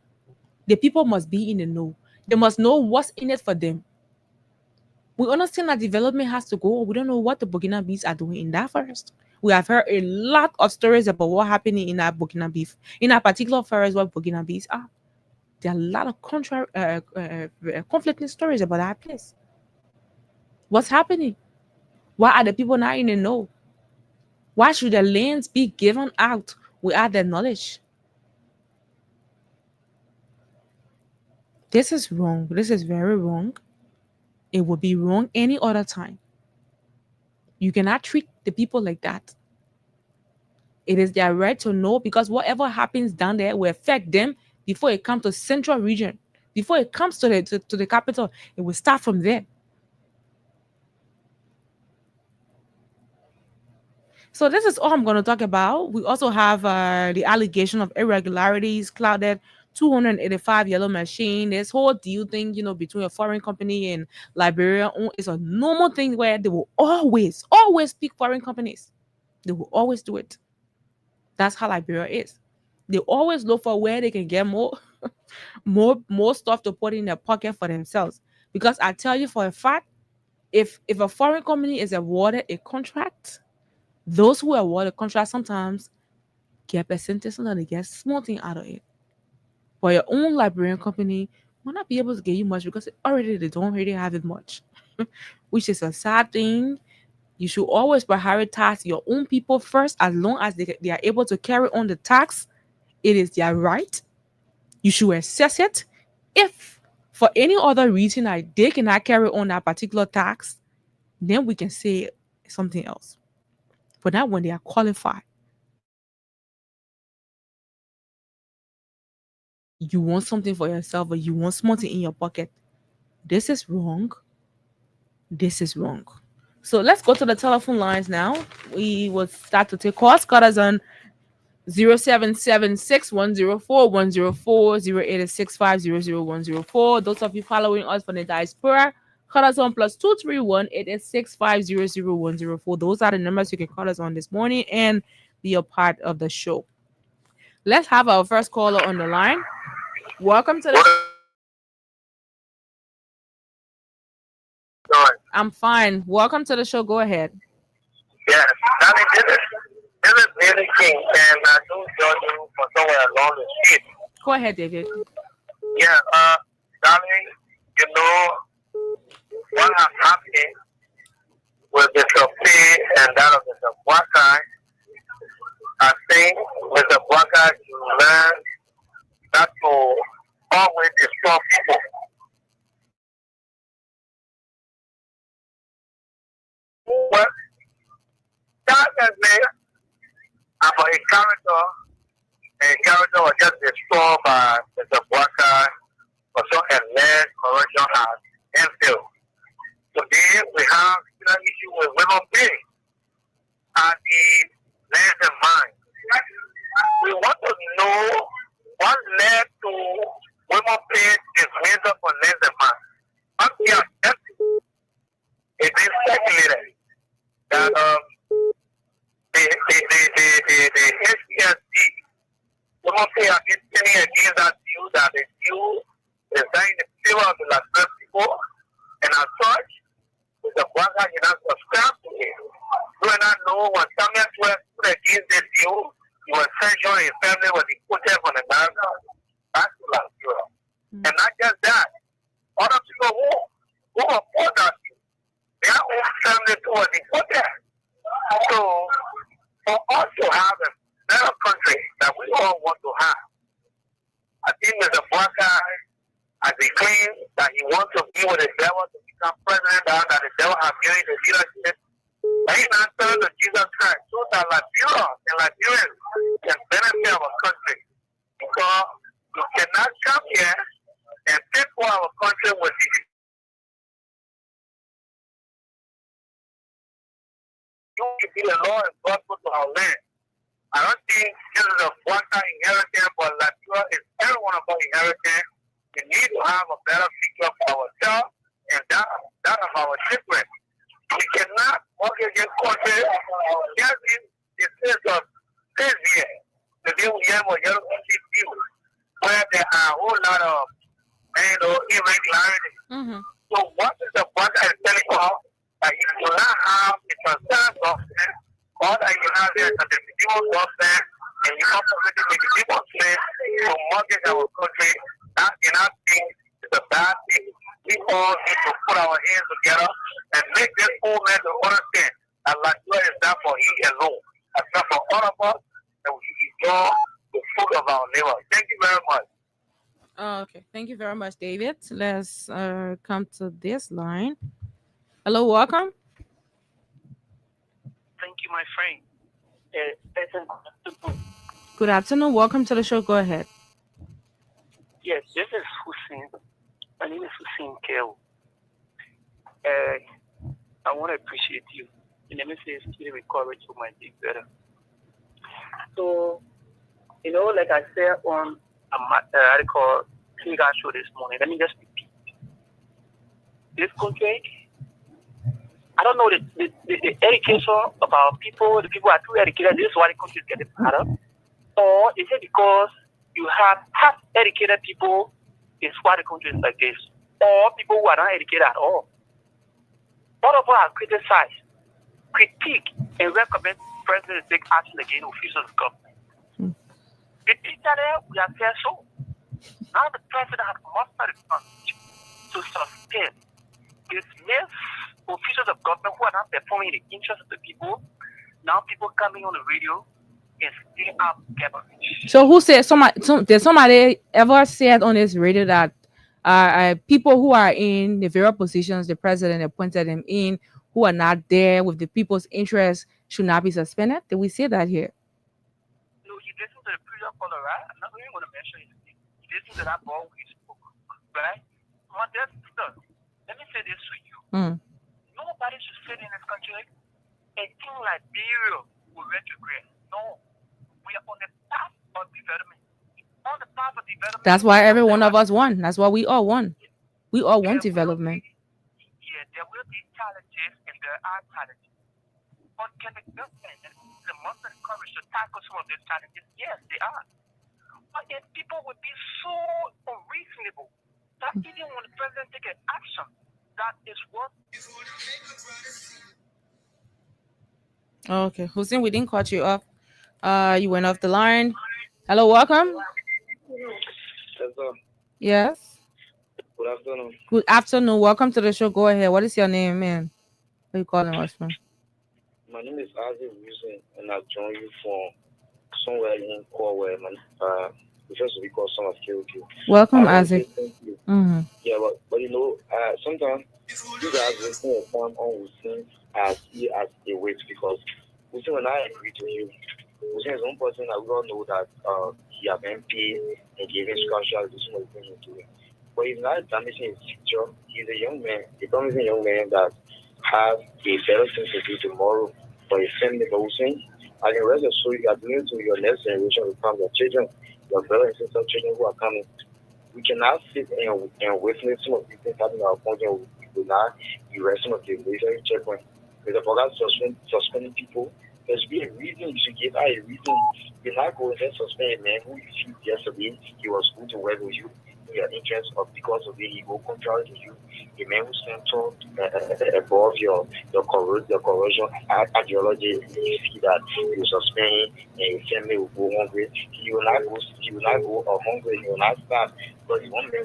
The people must be in the know. They must know what's in it for them. We understand that development has to go. We don't know what the Burkinabes are doing in that forest. We have heard a lot of stories about what happened in that Burkinabes, in that particular forest where Burkinabes are. There are a lot of conflicting stories about that place. What's happening? Why are the people not in the know? Why should the lands be given out without their knowledge? This is wrong. This is very wrong. It would be wrong any other time. You cannot treat the people like that. It is their right to know, because whatever happens down there will affect them before it comes to central region. Before it comes to the capital, it will start from there. So this is all I'm going to talk about. We also have the allegation of irregularities, clouded 285 yellow machine. This whole deal thing, between a foreign company and Liberia is a normal thing where they will always pick foreign companies. They will always do it. That's how Liberia is. They always look for where they can get more stuff to put in their pocket for themselves. Because I tell you for a fact, if a foreign company is awarded a contract, those who award a contract sometimes get percentage and they get small thing out of it. But your own Liberian company might not be able to get you much because they don't really have it much, which is a sad thing. You should always prioritize your own people first. As long as they are able to carry on the tax, it is their right. You should assess it. If for any other reason they cannot carry on that particular tax, then we can say something else. But not when they are qualified. You want something for yourself, or you want something in your pocket. This is wrong. This is wrong. So let's go to the telephone lines now. We will start to take calls. Call us on 0776-104-104, 0865000104. Those of you following us from the diaspora, call us on +231-886-500-104. Those are the numbers you can call us on this morning and be a part of the show. Let's have our first caller on the line. Welcome to the... I'm fine. Welcome to the show. Go ahead. Yes, this is David King, and I do join you for somewhere along the street. Go ahead, David. Yeah, darling, what has happened with Mr. P and that of Mr. Bwaka, I think Mr. Bwaka should learn not to always destroy people. Well, that is about a character was just destroyed by Mr. Bwaka for some alleged corruption at Enfield. Today we have an issue with women being at the land and mine. We want to know what led to say anything against that view, that the view is not in the favor of the Latino people, and as such, Mr. Bwanga did not subscribe to it. You and I know when Samuel West put against this view, he was censured, his family was deported from America back to Liberia. And not just that, other people who oppose that view, their own family too were deported. So, for us to have a better country that we all want to have, I think Mr. Bwanga has declared that he wants to be with the devil to become president, that the devil has given the leadership. But he's not telling the Jesus Christ so that Liberia and Liberians can benefit our country. Because you cannot come here and take for our country with the you can be the law and gospel to our land. I don't think this is a Bwanga inheritance, but Liberia is every one of our inheritance. We need to have a better future for ourselves and that of our children. We cannot mortgage this country just in the sense of this year. The day we have a yellow people where there are a whole lot of irregularities. So what is the Bwanga is telling us? That you do not have a concerned government, or that you have a legitimate government, and you have to make a legitimate plan to mortgage our country. That cannot be a bad thing. We all need to put our hands together and make this old man to understand that Liberia is not for he alone. It's not for all of us, and we enjoy the fruit of our labor. Thank you very much. Okay, thank you very much, David. Let's come to this line. Hello, welcome. Thank you, my friend. Good afternoon. Welcome to the show. Go ahead. Yes, this is Hussein. My name is Hussein Kel. I want to appreciate you. And let me say, still recovery to my big brother. So, like I said on an article show this morning, let me just repeat. This country, I don't know the education of our people, the people are too educated, this is why the country is getting better. Or is it because you have half-educated people, is why the country is like this? Or people who are not educated at all? All of us are criticized, critique, and recommend the president to take action against officials of government. The teacher there, we are fair so. Now the president has mustered the courage to sustain, dismiss officials of government who are not performing in the interest of the people. Now people coming on the radio and still up coverage. So who said did somebody ever said on this radio that people who are in the various positions the president appointed them in, who are not there with the people's interest, should not be suspended? Did we say that here? No, you listen to the previous caller, right? I'm not even going to mention his name. You listen to that ball we spoke, right? Let me say this to you. Nobody should sit in this country and think Liberia will retrograde. No. We are on the path of development. On the path of development. That's why every one of us won. That's why we all won. We all want development. There will be challenges and there are challenges. But can the government and the most encouraged to tackle some of these challenges? Yes, they are. But if people would be so unreasonable that even when the president takes action, that is what. Okay, Hussein, we didn't cut you off. You went off the line. Hello, welcome. Yes. Good afternoon. Good afternoon. Welcome to the show. Go ahead. What is your name, man? Where are you calling us from? My name is Isaac Wilson, and I joined you from somewhere in Corwell. First of all, because some of you. Welcome, Isaac. Mm-hmm. Yeah, but sometimes you guys listen to time on Wilson as he as a weight because Wilson and I agree to you. Wilson is one person that we all know that he has MP and giving scholarship to some of the things he's doing. But he's not damaging his future. He's a young man, a promising young man that have a better thing to do tomorrow for his family. But Wilson, I can rest assured you are doing to your next generation to come, your children, your brothers and sisters, children who are coming. We cannot sit and witness some of these things happening in our country. We will not erase some of the military checkpoints. Because for us suspending people There should be a reason. You should give her a reason. You're not going to suspend a man who you see yesterday. He was good to work with you in your interest, or because of it, he go contrary to you. A man who stands above your corrosion ideology, you see that you suspend him and your family will go hungry. He will not go hungry. He will not starve. But the one man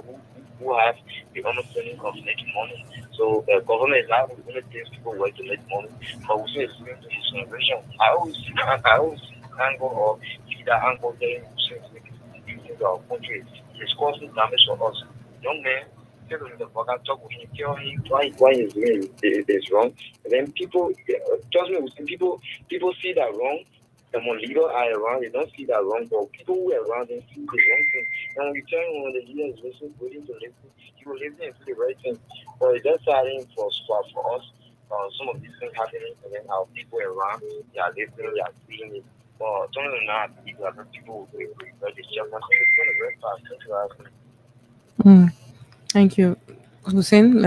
who have the understanding of making money. So government is not the only place people work to make money, but we say it's going to this generation. I always see angle or see that angle there using our country. It's causing damage for us. Young men, tell him the fuck, talk with him, tell him why he's doing this wrong. And then people, trust me, people see that wrong. And when leaders are around, they don't see that wrong, but people who are around them see the wrong thing. And when you tell him when the leader is willing to listen, he will listen to the right thing. But it's just starting for us, some of these things happening, and then our people around, they are listening, they are seeing it. But some of them not, people will but it's just one thing. It's going to very fast. Thank you, asking. Thank you, Hussein.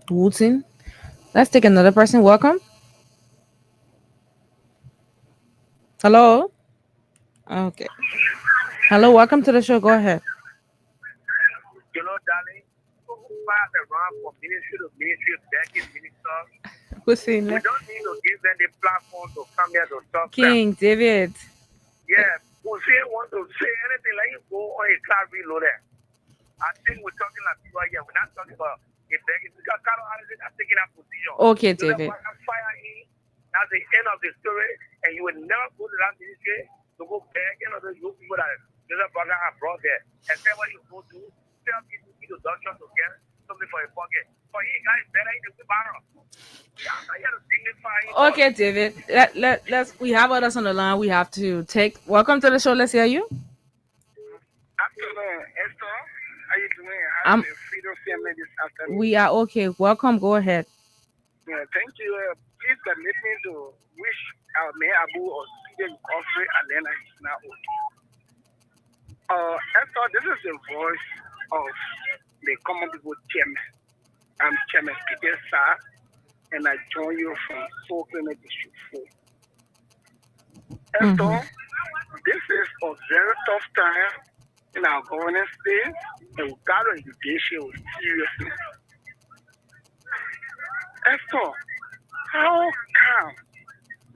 Wooten. Let's take another person. Welcome. Hello. Okay. Hello. Welcome to the show. Go ahead. You know, darling, who pass around from ministry to ministry, back in minister. Hussein. We don't need to give them the platform to come here to talk. King David. Yeah, Hussein want to say anything like you go on a car reload there. I think we're talking like people here. We're not talking about if they because Carol Harrison are taking that position. Okay, so David. Fire him. That's the end of the story, and you will never go to that ministry to go back. You know, those people that Joseph Burger have brought there. And say what you go to, tell people to doctor to get something for a pocket. For you guys, better in the barrel. Okay, David. Let's. We have others on the line. We have to take. Welcome to the show. Let's hear you. Afternoon, Esther. How you doing? I'm the Freedom Family this afternoon. We are okay. Welcome. Go ahead. Yeah, thank you. Please permit me to wish our Mayor Abu or speedy recovery, and then he's now okay. Esther, this is the voice of the common people chairman. I'm Chairman Peter Sarr, and I join you from Soul Clinic District 4. Esther, this is a very tough time in our governance state, and we got to engage with seriously. Esther, how come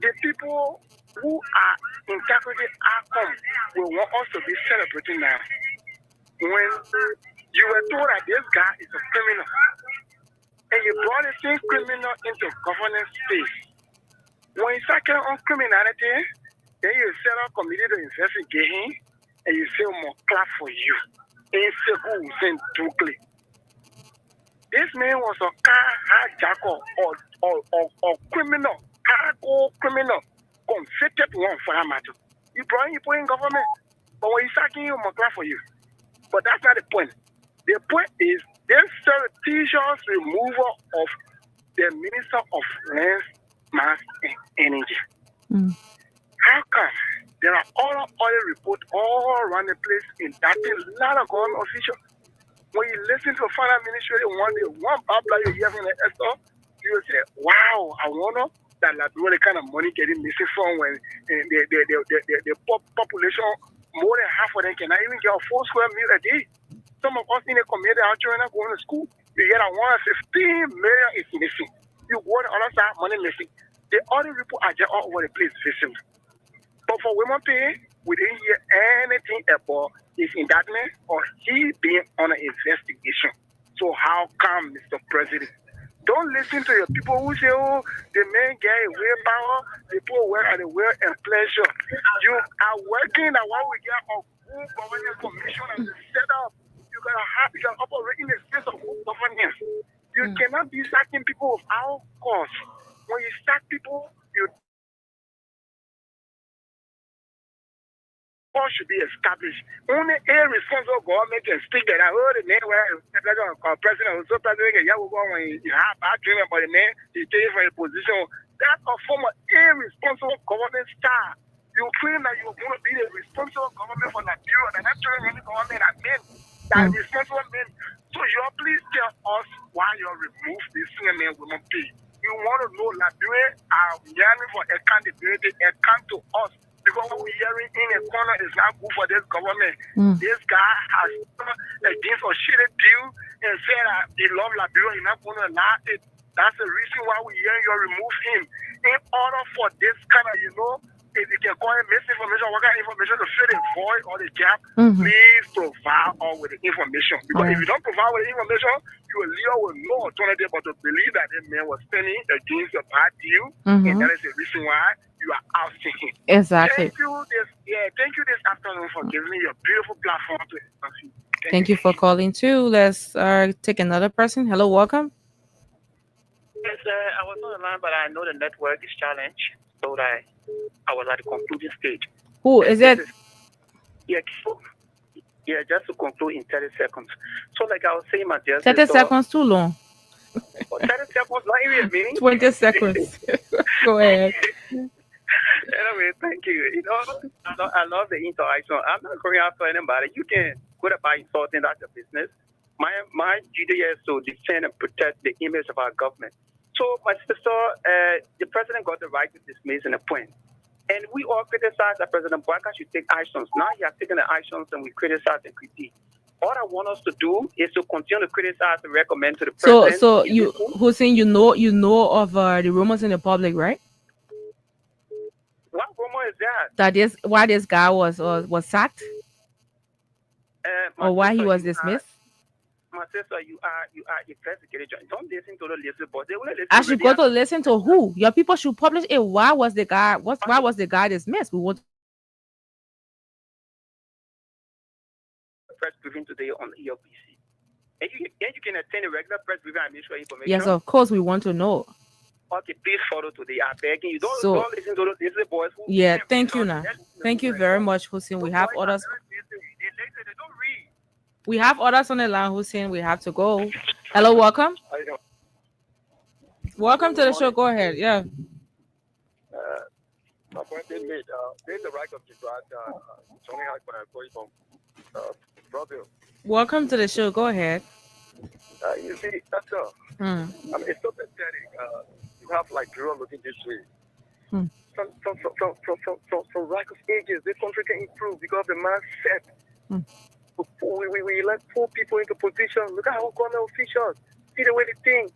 the people who are interpreting outcome will want us to be celebrating now? When you were told that this guy is a criminal, and you brought the same criminal into governance space. When you start on criminality, then you set up a committee to investigate him, and you say more clap for you. And you say who was in Dukley. This man was a car hijacker or criminal, cargo criminal, convicted one for that matter. You brought him in government, but when you start getting more clap for you. But that's not the point. The point is this surreptitious removal of the Minister of Lands, Mass and Energy. How come there are all other reports all around the place in that a lot of government officials? When you listen to a finance ministry, one babla you hear from the SO, you will say, wow, I wonder that like what kind of money getting missing from when the population, more than half of them cannot even get a 4 square meal a day. Some of us in the community, our children are going to school. You get a 115 million is missing. You go to other side, money missing. The other people are just all over the place visible. But for women pay, we didn't hear anything about his indictment or he being on an investigation. So how come, Mr. President? Don't listen to your people who say, oh, the men get a willpower, the people work at the will and pleasure. You are working at what we get a good governance commission and set up. You can operate in the space of good governance. You cannot be sacking people without cause. When you sack people, you should be established. Only a responsible government can speak that. I heard the name where president was so president, you have bad dream about the man, he takes for a position. That's a form of irresponsible government style. You claim that you're going to be the responsible government for Nigeria, and that's the government that men, that responsible men. So you please tell us why you remove this man women pay. we want to know Liberia are yearning for accountability, account to us. Because what we're hearing in a corner is not good for this government. This guy has done against a shitty deal and said that he loves Liberia, he's not going to allow it. That's the reason why we're hearing you remove him. In order for this kind of, if you can call it misinformation, what kind of information to fill the void or the gap, please provide us with the information. Because if you don't provide with the information, you will leave with no alternative but to believe that this man was spending against a bad deal, and that is the reason why you are ousting him. Exactly. Thank you this afternoon for giving me your beautiful platform to interview. Thank you for calling too. Let's take another person. Hello, welcome. Yes, I was on the line, but I know the network is challenged, so that I was at the concluding stage. Who is it? Yeah, just to conclude in 30 seconds. So, like I was saying, my dear 30 seconds too long. 30 seconds, not even a minute. 20 seconds. Go ahead. Anyway, thank you. I love the interaction. I'm not going after anybody. You can go about insulting, that's your business. My duty is to defend and protect the image of our government. So, my sister, the president got the right to dismiss and appoint. And we all criticize that President Bouaka should take actions. Now he has taken the actions and we criticize and critique. All I want us to do is to continue to criticize and recommend to the president. So you, Hussein, you know of the rumors in the public, right? What rumor is that? That is why this guy was sacked, or why he was dismissed. My sister, you are investigated. Don't listen to the listen, but they will listen. I should go to listen to who? Your people should publish it. Why was the guy dismissed? We want press briefing today on ELPC. And you can attend a regular press briefing and make sure information. Yes, of course, we want to know. Okay, please follow today. I beg you. Don't listen to the boys. Thank you now. Thank you very much, Hussein. We have others. We have others on the line, Hussein. We have to go. Hello, welcome. Welcome to the show. Go ahead. Yeah. My point being made. There's the right of Gibraltar. Tony Hackman from Brazil. Welcome to the show. Go ahead. You see, that's all. I mean, it's so pathetic. You have like Liberia looking this way. From righteous ages, this country can improve because the mindset. We let poor people into position. Look at our government officials. See the way they think.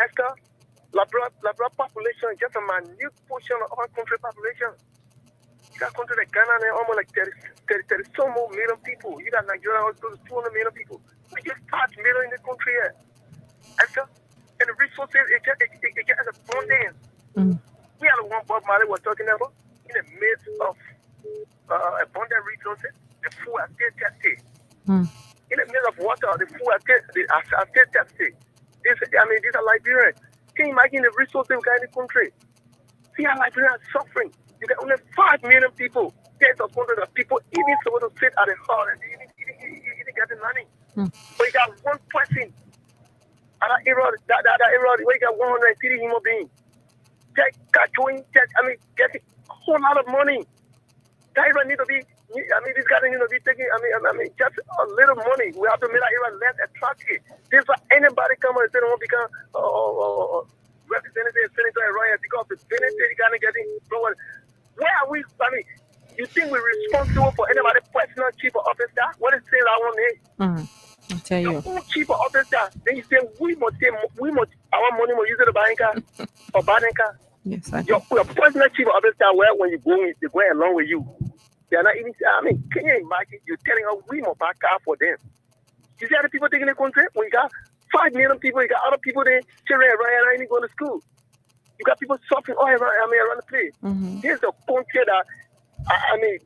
Esther, Labra population is just a minute portion of our country population. You got country like Ghana, and almost like 30 some more million people. You got Nigeria, also 200 million people. We just 5 million in the country here. Esther, and the resources, it gets abundance. We are the one Bob Marley was talking about. In the midst of abundant resources, the food are still tested. In the middle of water, the food are still tested. These are Liberians. Can you imagine the resources we got in the country? See how Liberians are suffering. You got only 5 million people. There's a country that people even supposed to sit at the hall and they didn't get the money. But you got one person. And that era, where you got 130 human beings. Getting a whole lot of money. That era need to be, this guy need to be taking, just a little money. We have to make that era less attractive. This is anybody come and say they want to become representative, senator, and royal because the benefit you gotta get in. Where are we? You think we're responsible for anybody personal chief of officer? What is saying I want to I'll tell you. The chief of officer, then you say we must our money must use it to buy a car or buy a car. Yes, your personal chief of officer, where when you go, they go along with you. They are not even. Can you imagine? You're telling us we must buy a car for them. You see other people taking the country? When you got 5 million people, you got other people there, children around even going to school. You got people suffering all around the place. Here's a country that,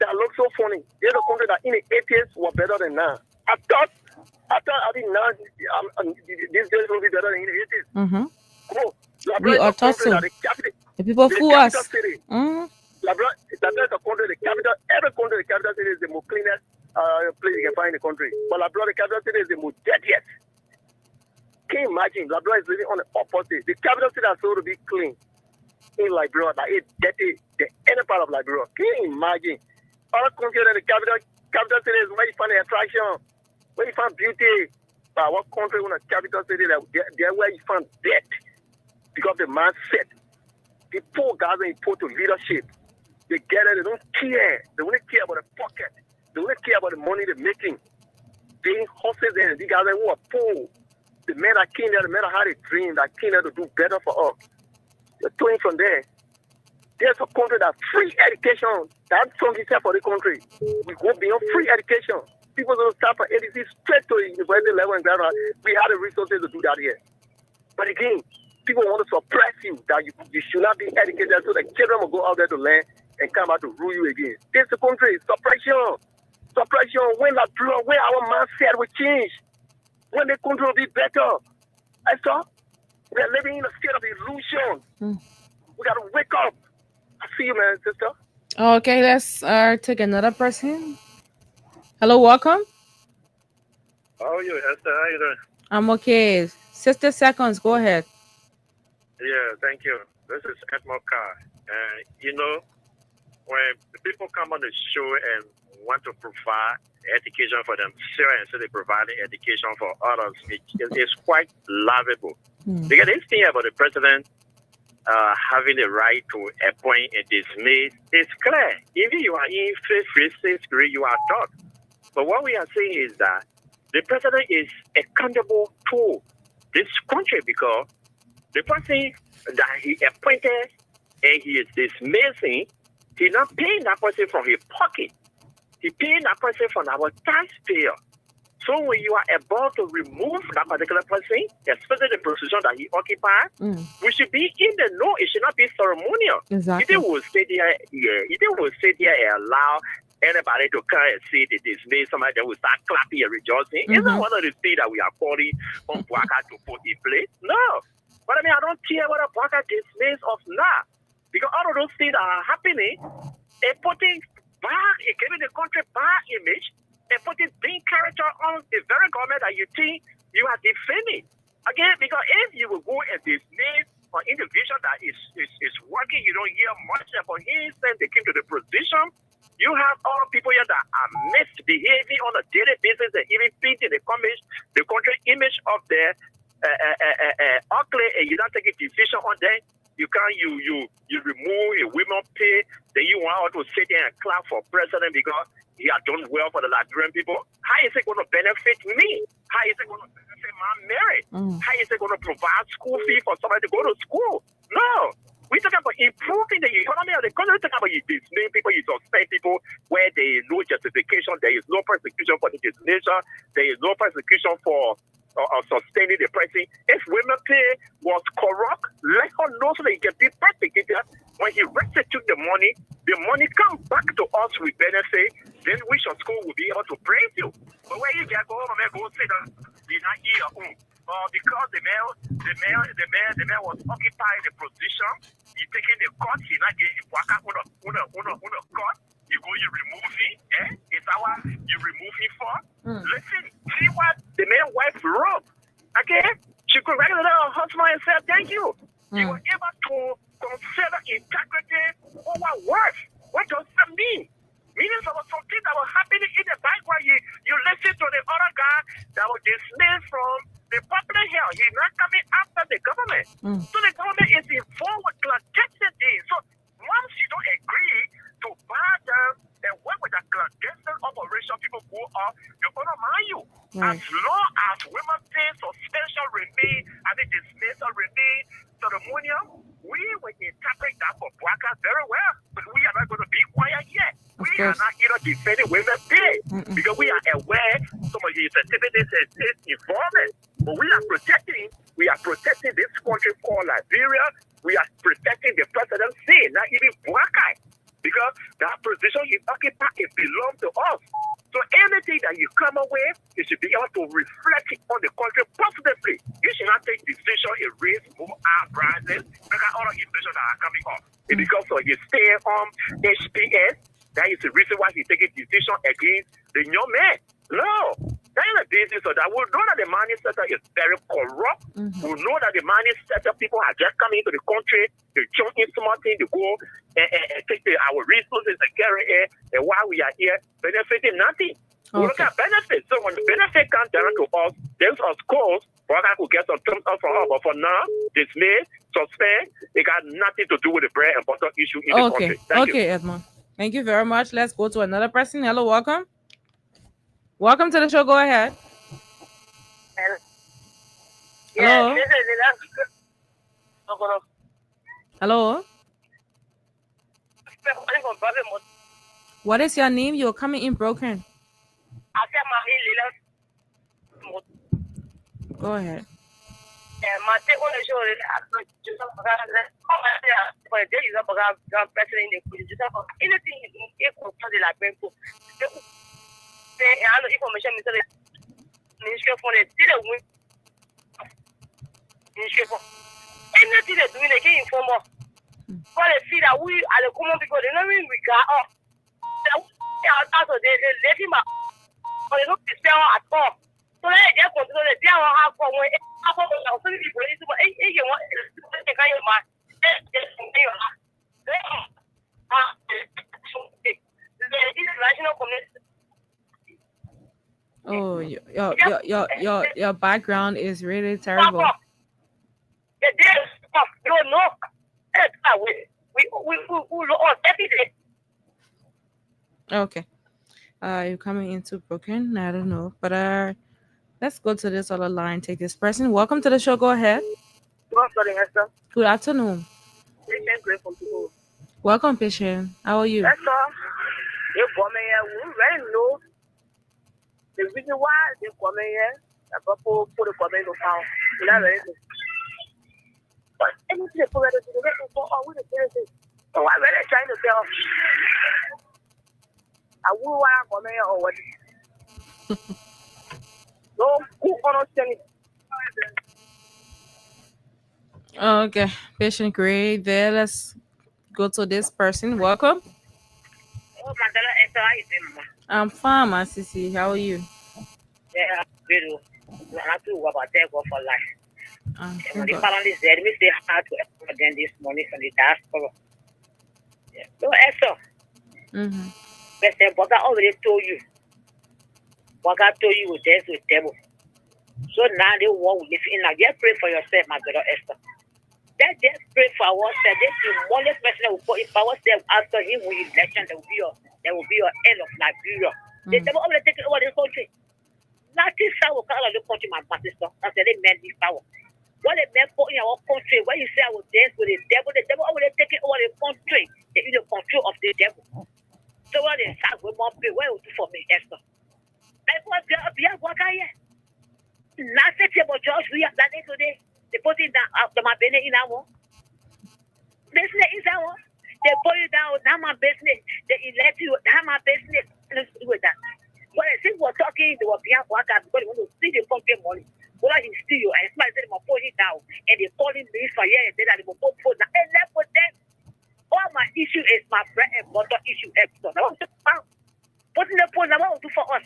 that looks so funny. Here's a country that in the 80s were better than now. I thought now these days will be better than in the 80s. Cool. We are taught so. The people fool us. Labrador is a country, the capital, every country, the capital city is the most cleanest place you can find in the country. But Labrador, the capital city, is the most dirtiest. Can you imagine? Labrador is living on the opposite. The capital city is supposed to be clean. In Liberia, that is dirty, the any part of Liberia. Can you imagine? Other countries in the capital city is where you find the attraction, where you find beauty. But what country in the capital city, they're where you find death. because the mindset. The poor guys are put to leadership. They get it, they don't care. They only care about the pocket. They only care about the money they're making. They hustle there. These guys who are poor. The men that came there, the men that had a dream, that came there to do better for us. They're going from there. There's a country that free education. That's something for the country. We go beyond free education. People don't start from ADC straight to university level and graduate. We have the resources to do that here. But again, people want to suppress you that you should not be educated so the children will go out there to learn and come out to rule you again. This is the country. Suppression. Suppression. When our mindset will change. When the country will be better. I saw we are living in a state of illusion. We got to wake up. I see you, man, sister. Okay, let's take another person. Hello, welcome. How are you, Esther? How you doing? I'm okay. 60 seconds. Go ahead. Yeah, thank you. This is Edmond Carr. You know, when people come on the show and want to provide education for themselves and so they provide education for others, it's quite laughable. Because this thing about the president having the right to appoint and dismiss is clear. Even you are in fifth grade, you are taught. But what we are saying is that the president is accountable to this country because the person that he appointed and he is dismissing, he's not paying that person from his pocket. He's paying that person from our taxpayer. So when you are about to remove that particular person, especially the position that he occupies, we should be in the know. It should not be ceremonial. Exactly. If they will sit there, and allow anybody to come and see the dismiss, somebody that will start clapping and rejoicing. It's not one of the things that we are calling on Bwaka to put in place. No. But I mean, I don't care whether Bwaka dismiss or not. Because all of those things that are happening, and putting back, giving the country bad image, and putting being character on the very government that you think you are defending. Again, because if you will go and dismiss an individual that is working, you don't hear much about him since they came to the position. You have all people here that are misbehaving on a daily basis and even painting the country image of their ugly, and you don't take a decision on them. You can't you remove a women pay, then you want to sit there and clap for president because he has done well for the Liberian people. How is it going to benefit me? How is it going to benefit my marriage? How is it going to provide school fee for somebody to go to school? No. We're talking about improving the economy of the country. We're talking about you dismiss people, you suspend people where there is no justification, there is no persecution for the dismissal, there is no persecution for sustaining the person. If women pay was corrupt, let her know so that he can be persecuted. When he restitute the money comes back to us with benefit, then we shall school will be able to praise you. But when you get go home and go say that you're not here, because the man was occupying the position, he taking the court, he not getting Bwaka on court. You go, you remove him, It's you remove him for. Listen, see what the man's wife wrote. Okay? She congratulated her husband and said, thank you. You were able to consider integrity over worth. What does that mean? Meaning there was something that was happening in the background. You listen to the other guy that was dismissed from the public health. He's not coming after the government. So the government is involved with clandestine things. So once you don't agree to buy them and work with the clandestine operation, people go off, you're going to mind you. As long as women pay suspension remain and the dismissal remain ceremonial, we will interpret that for Bwaka very well. But we are not going to be quiet yet. We are not here defending women pay because we are aware some of these activities is involvement. But we are protecting this country called Liberia. We are protecting the presidency, not even Bwaka. Because that position you occupy, it belongs to us. So anything that you come up with, you should be able to reflect it on the country positively. You should not take decisions and raise more eyebrows because all the decisions that are coming up. It's because of his stay on HPS, that is the reason why he's taking decision against the young man. No. That is the basis of that. We know that the money sector is very corrupt. We know that the money sector people are just coming into the country, they jump in small things, they go and take our resources and carry it, and while we are here, benefiting nothing. We look at benefits. So when the benefit comes down to us, there's of course, Buaka could get some thumbs up from her, but for now, dismay, suspend, it got nothing to do with the bread and butter issue in the country. Thank you. Edmond. Thank you very much. Let's go to another person. Hello, welcome. Welcome to the show. Go ahead. Hello. Hello. What is your name? You're coming in broken. Go ahead. Anything they're doing again for more. But they see that we are the common people, they don't even regard us. They let him out. But they don't spell at all. So they just control the day on half for when half of the people is what you want to kind of man. Oh, your background is really terrible. Okay. You're coming into broken. I don't know, but let's go to this other line. Take this person. Welcome to the show. Go ahead. Good afternoon. Welcome, patient. How are you? That's all. You come here. We already know the reason why they come here. The people put the comment on town. You know what? But anything they put it to the rest of all with the services. So I'm really trying to tell. I will want to come here or what? No, who understand it? Okay, patient great. There, let's go to this person. Welcome. Oh, Mandela, how you doing? I'm fine, my sissy. How are you? Yeah, good. I have to work about that for life. When the Good. balance is there, we say how to again this morning from the diaspora. Yeah. So, Esther, Mr. Boga already told you. Boga told you with this with devil. So now they want to live in. Now, just pray for yourself, my brother Esther. Just pray for ourselves. This is the only person that will put in power self after him with election. There will be your end of Nigeria. The devil already taking over this country. Nothing will come out of the country, my sister. That's the man this power. What they meant for in our country, when you say I will dance with the devil already taking over the country. They in the control of the devil. So what they start with more pay, what will do for me, Esther? Like what what I hear? Nothing about George we are planning today. They put it down after my business in our business is our. They put it down, now my business. They elect you, now my business. Let's do with that. But I think we're talking, they were being workers because they want to see the country money. Well, I steal you, and somebody said, I'm putting it down, and they're calling me for years, and they will put food now. And left with them. All my issue is my bread and butter issue. Extra. I want to put in the phone, I want to do for us.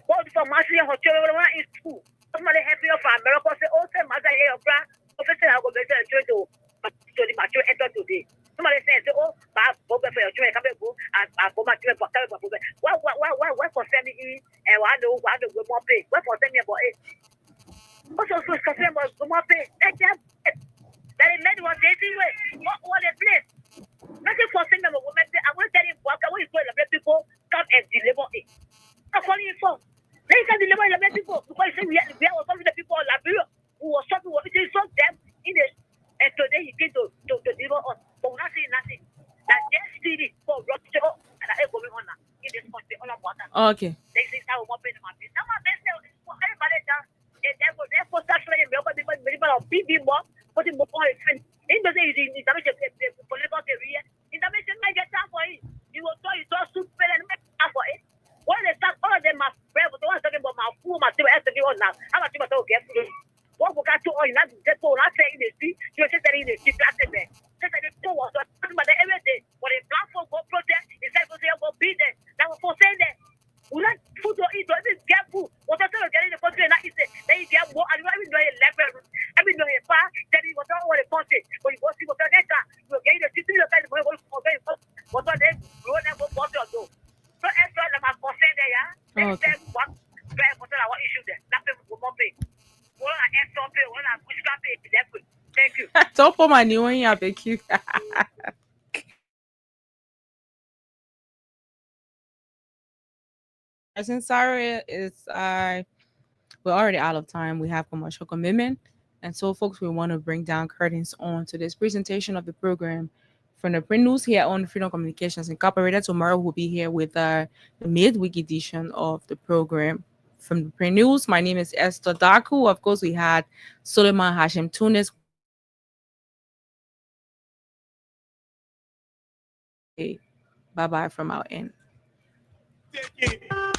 What do for Marcy and her children in school? Somebody happy of America say, oh, say, Mother, your grand, professor, I will go to the church to the mature enter today. Somebody says, oh, Bob, for your children, come and go, and go back to the portal. What concern me? And I know what the more pay. What concern me about it? What's also concern about the more pay? That is made one day anyway. What a place. Nothing concern me about women. I will tell you, what I will tell the people come and deliver it. I'm calling you for. They can deliver the people because we are some of the people in Liberia who was something what it is so them in it. And today he came to deliver us. But we're not saying nothing. That just did it for rupture and I going on now in this country all about that. Okay. They say I will not pay my business. Now my business for everybody down. Therefore start trying to people of BB more, but in more friend. In the day you damage the political area. In the mission I get time for it. You will tell you to super and make time for it. When they start, all of them are brave, but the ones talking about my fool, my two SW on now. I'm not sure what get through. What we got to all in that depot, I say in the street, you just say in the street, that's it there. Just like the two was but every day, when a black folk go protest, it's like they will be there. That was for saying that. We like food to eat, even get food. What I tell you, get in the country, and I say, then you get more, and you even know a level. I mean, know a far, then you was all over the country. When you go see what I get, you get in the city, you get in the money, what are they? You will never bought your door. So extra them are concerned there, yeah. They say what issue there. Nothing will not pay. Well, I extra Don't put my new one here, BQ. Since sorry is we're already out of time. We have commercial commitment. And so, folks, we want to bring down curtains on to this presentation of the program from the print news here on Freedom Communications Incorporated. Tomorrow we'll be here with the midweek edition of the program from the print news. My name is Esther Daku. Of course, we had Suleiman Hashim Tunis. Okay. Bye-bye from our end.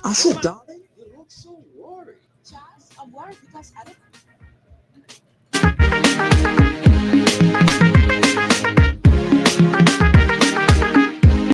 I said, darling, you look so worried. Charles, I'm worried because I don't